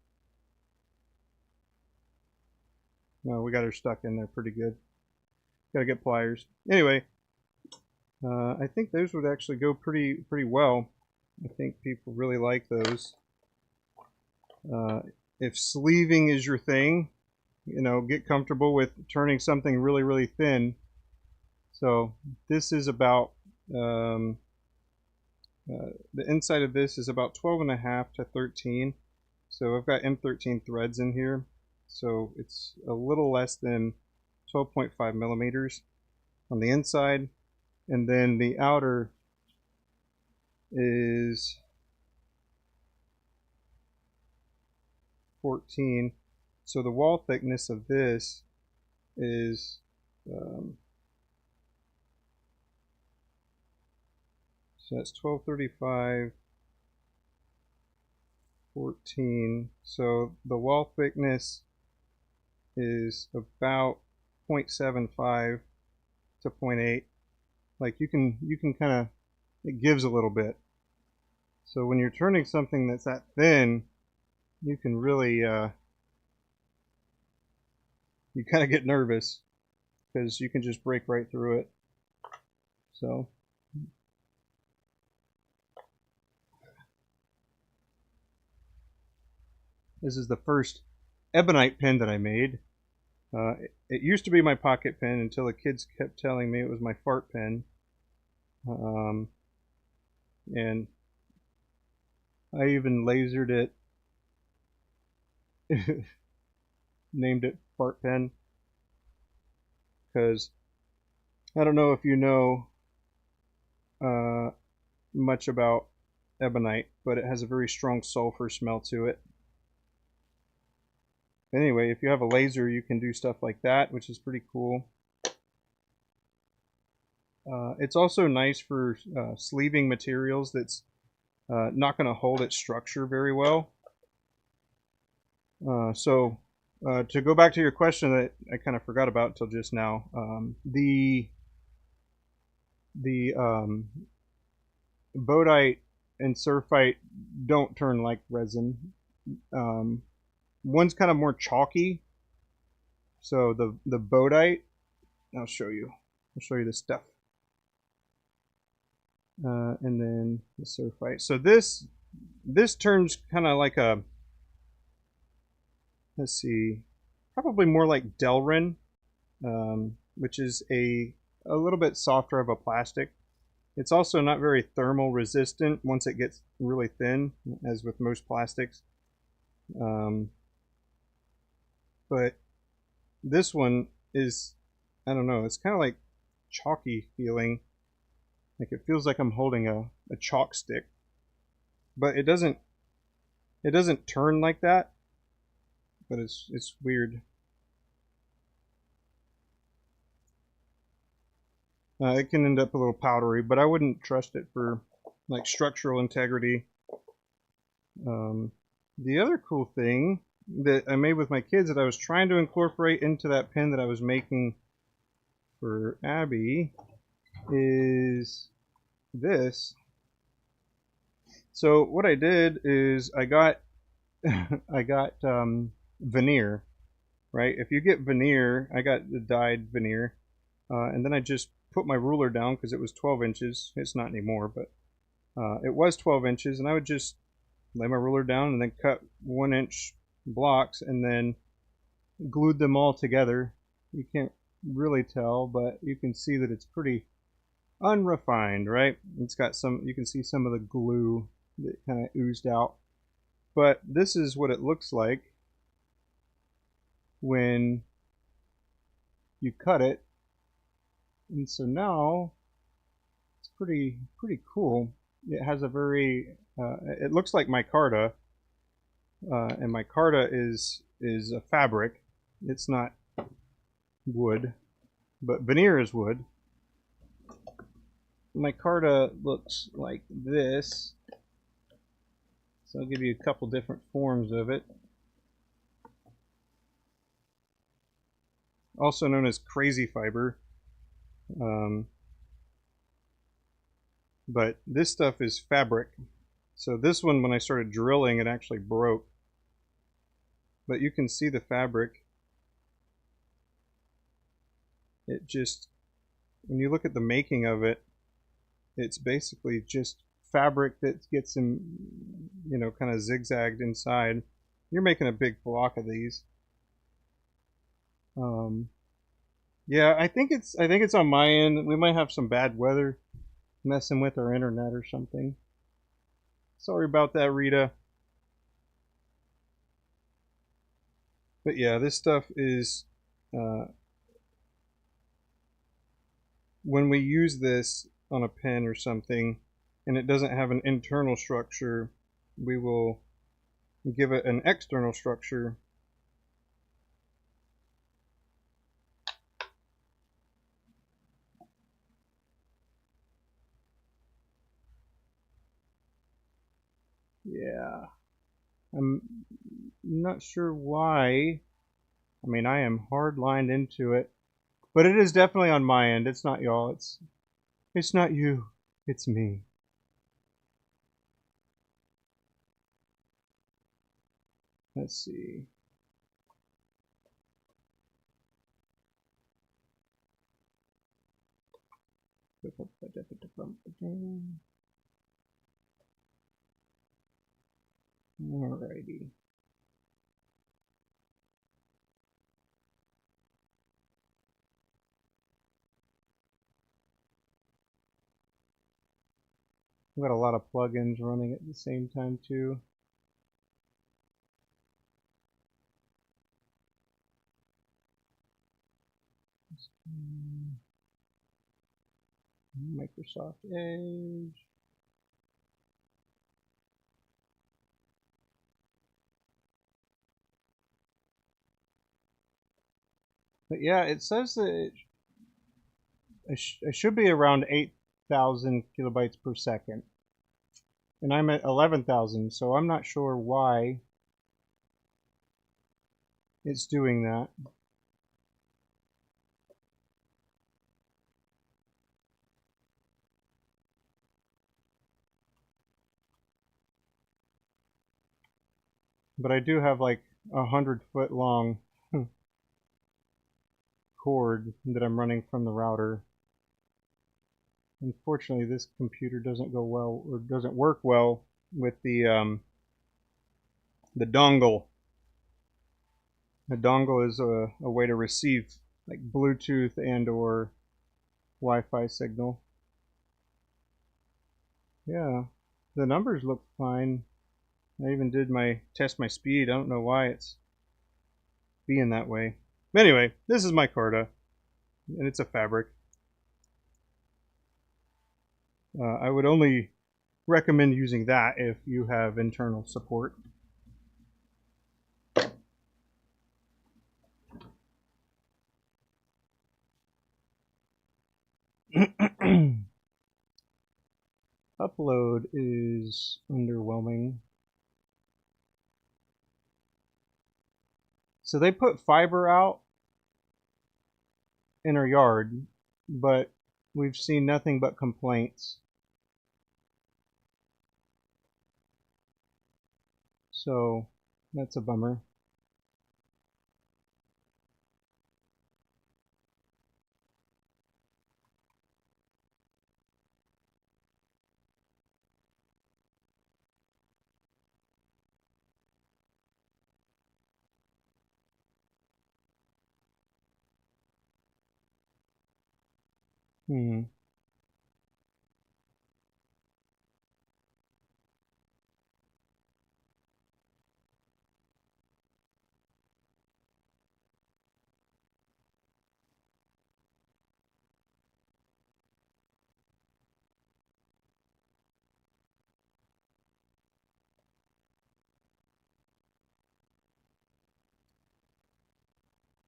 No, we got her stuck in there pretty good. Gotta get pliers. Anyway, I think those would actually go pretty well. I think people really like those. If sleeving is your thing, you know, get comfortable with turning something really thin. So this is about the inside of this is about 12.5 to 13. So I've got M13 threads in here, so it's a little less than 12.5 millimeters on the inside, and then the outer is 14. So the wall thickness of this is so that's 1235, 14. So the wall thickness is about 0.75 to 0.8. Like you can kind of, it gives a little bit. So when you're turning something that's that thin, you can really you kind of get nervous because you can just break right through it. So this is the first ebonite pen that I made. It used to be my pocket pen until the kids kept telling me it was my fart pen. And I even lasered it, named it fart pen, because I don't know if you know much about ebonite, but it has a very strong sulfur smell to it. Anyway, if you have a laser, you can do stuff like that, which is pretty cool. It's also nice for sleeving materials that's not going to hold its structure very well. So to go back to your question that I kind of forgot about till just now, the bodite and surfite don't turn like resin. One's kind of more chalky. So the bodite, I'll show you the stuff. And then the surfite. So this turns kind of like a, let's see, probably more like Delrin, which is a little bit softer of a plastic. It's also not very thermal resistant once it gets really thin, as with most plastics. But this one is, I don't know, it's kind of like chalky feeling. Like it feels like I'm holding a chalk stick. But it doesn't turn like that. But it's weird. It can end up a little powdery, but I wouldn't trust it for like structural integrity. The other cool thing that I made with my kids that I was trying to incorporate into that pen that I was making for Abby is this. So what I did is I got veneer, right? If you get veneer, I got the dyed veneer, and then I just put my ruler down because it was 12 inches. It's not anymore, but it was 12 inches, and I would just lay my ruler down and then cut 1-inch blocks and then glued them all together. You can't really tell, but you can see that it's pretty unrefined, right? It's got some, you can see some of the glue that kind of oozed out. But this is what it looks like when you cut it. And so now it's pretty cool. It has a very it looks like micarta, and micarta is a fabric. It's not wood, but veneer is wood. Micarta looks like this. So I'll give you a couple different forms of it. Also known as crazy fiber. But this stuff is fabric. So this one, when I started drilling, it actually broke. But you can see the fabric. It just, when you look at the making of it, it's basically just fabric that gets in, you know, kind of zigzagged inside. You're making a big block of these. Yeah, I think it's on my end. We might have some bad weather messing with our internet or something. Sorry about that, Rita. But yeah, this stuff is when we use this on a pen or something and it doesn't have an internal structure, we will give it an external structure. Yeah, I'm not sure why. I mean, I am hard lined into it, but it is definitely on my end. It's not y'all. It's not you. It's me. Let's see. Alrighty. We've got a lot of plugins running at the same time too. Microsoft Edge. But yeah, it says that it should be around 8,000 kilobytes per second. And I'm at 11,000, so I'm not sure why it's doing that. But I do have like 100-foot long cord that I'm running from the router. Unfortunately, this computer doesn't go well, or doesn't work well with the dongle. The dongle is a way to receive like Bluetooth and or Wi-Fi signal. Yeah, the numbers look fine. I even did test my speed. I don't know why it's being that way. Anyway, this is my Carta, and it's a fabric. I would only recommend using that if you have internal support. Upload is underwhelming. So they put fiber out in our yard, but we've seen nothing but complaints. So that's a bummer. Hmm.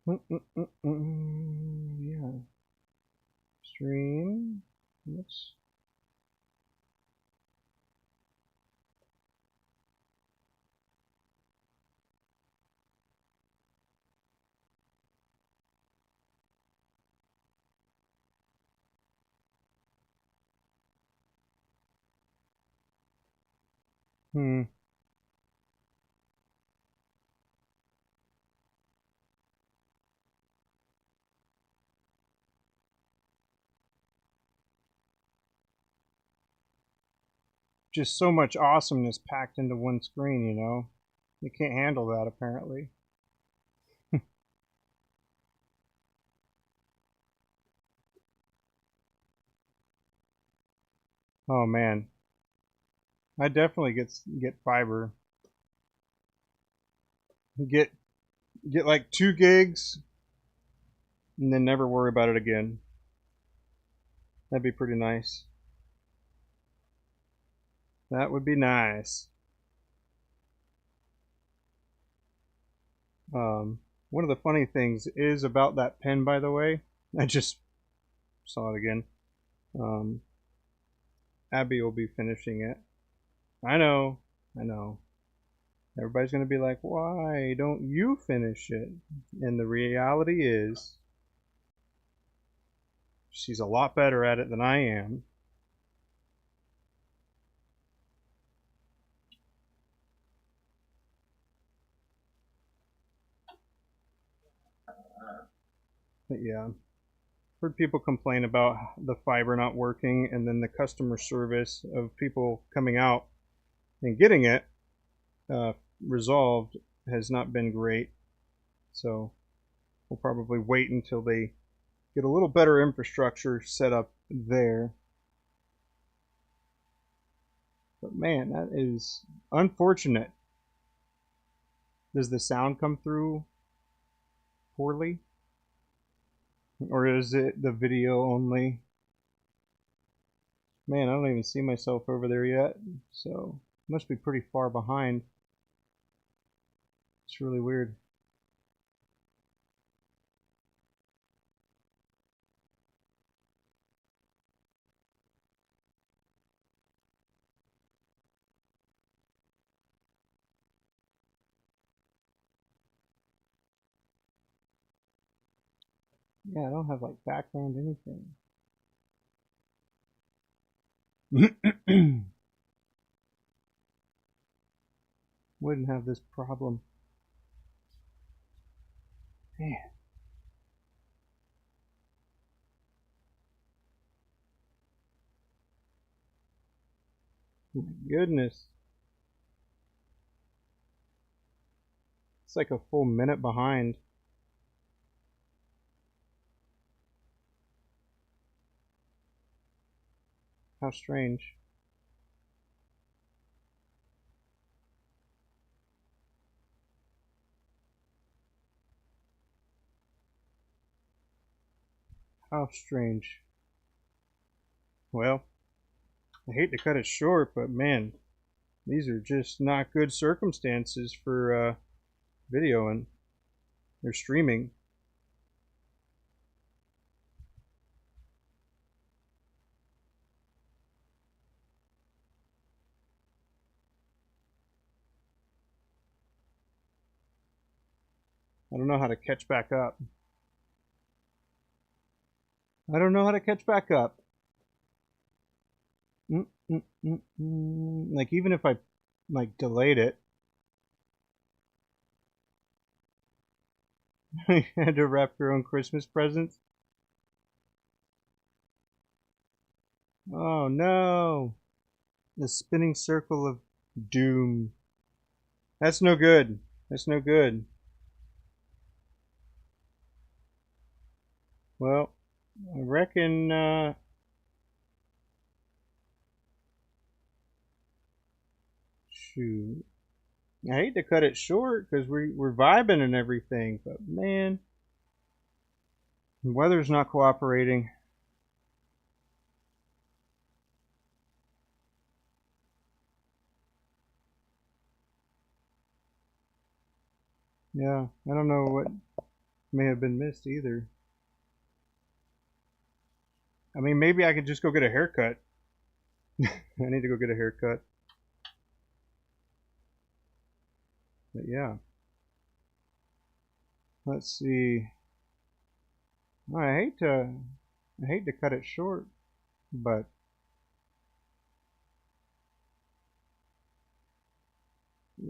Yeah. Stream. Oops. Hmm. Just so much awesomeness packed into one screen, you know? You can't handle that, apparently. Oh man, I definitely get fiber. Get get like 2 gigs, and then never worry about it again. That'd be pretty nice. That would be nice. One of the funny things is about that pen, by the way. I just saw it again. Um, Abby will be finishing it. I know, I know. Everybody's gonna be like, "Why don't you finish it?" And the reality is, she's a lot better at it than I am. But yeah, heard people complain about the fiber not working, and then the customer service of people coming out and getting it uh, resolved has not been great. So we'll probably wait until they get a little better infrastructure set up there. But man, that is unfortunate. Does the sound come through poorly? Or is it the video only? Man, I don't even see myself over there yet. So must be pretty far behind. It's really weird. Yeah, I don't have like background anything. Wouldn't have this problem. Man, my goodness. It's like a full minute behind. How strange. How strange. Well, I hate to cut it short, but man, these are just not good circumstances for video and they're streaming. I don't know how to catch back up. I don't know how to catch back up. Like even if I like delayed it, I had to wrap your own Christmas presents. Oh no! The spinning circle of doom. That's no good. That's no good. Well, I reckon shoot. I hate to cut it short because we're vibing and everything, but man, the weather's not cooperating. Yeah, I don't know what may have been missed either. I mean, maybe I could just go get a haircut. I need to go get a haircut. But yeah, let's see. I hate to cut it short, but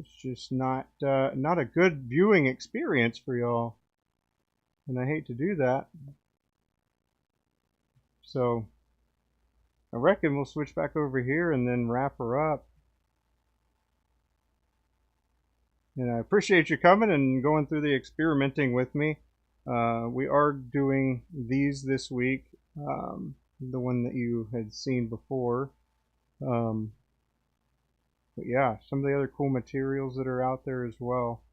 it's just not a good viewing experience for y'all, and I hate to do that. So I reckon we'll switch back over here and then wrap her up. And I appreciate you coming and going through the experimenting with me. We are doing these this week, the one that you had seen before. But yeah, some of the other cool materials that are out there as well.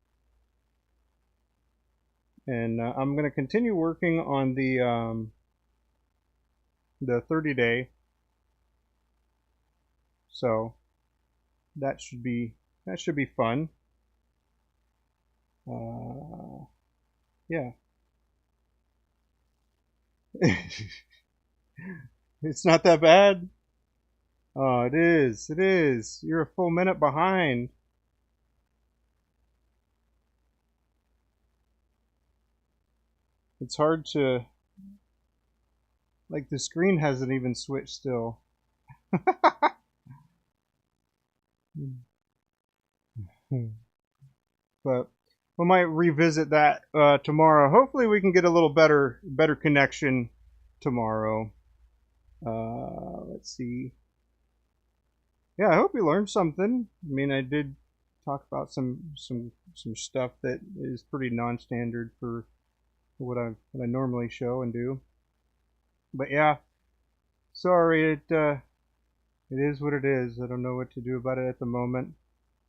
And I'm going to continue working on the 30-day. So that should be fun. Yeah. It's not that bad. Oh, it is. It is. You're a full minute behind. It's hard to, like, the screen hasn't even switched still. But we might revisit that tomorrow. Hopefully we can get a little better connection tomorrow. Let's see. Yeah, I hope you learned something. I mean, I did talk about some stuff that is pretty non-standard for what I normally show and do. But yeah, sorry, it is what it is. I don't know what to do about it at the moment.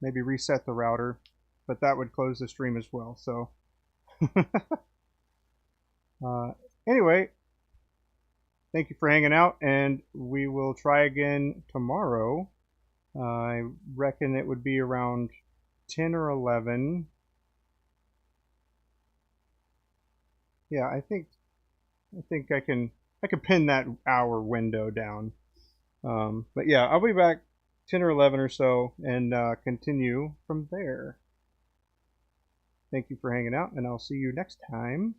Maybe reset the router, but that would close the stream as well. So anyway, thank you for hanging out, and we will try again tomorrow. I reckon it would be around 10 or 11. Yeah, I think I can pin that hour window down. But yeah, I'll be back 10 or 11 or so and continue from there. Thank you for hanging out, and I'll see you next time.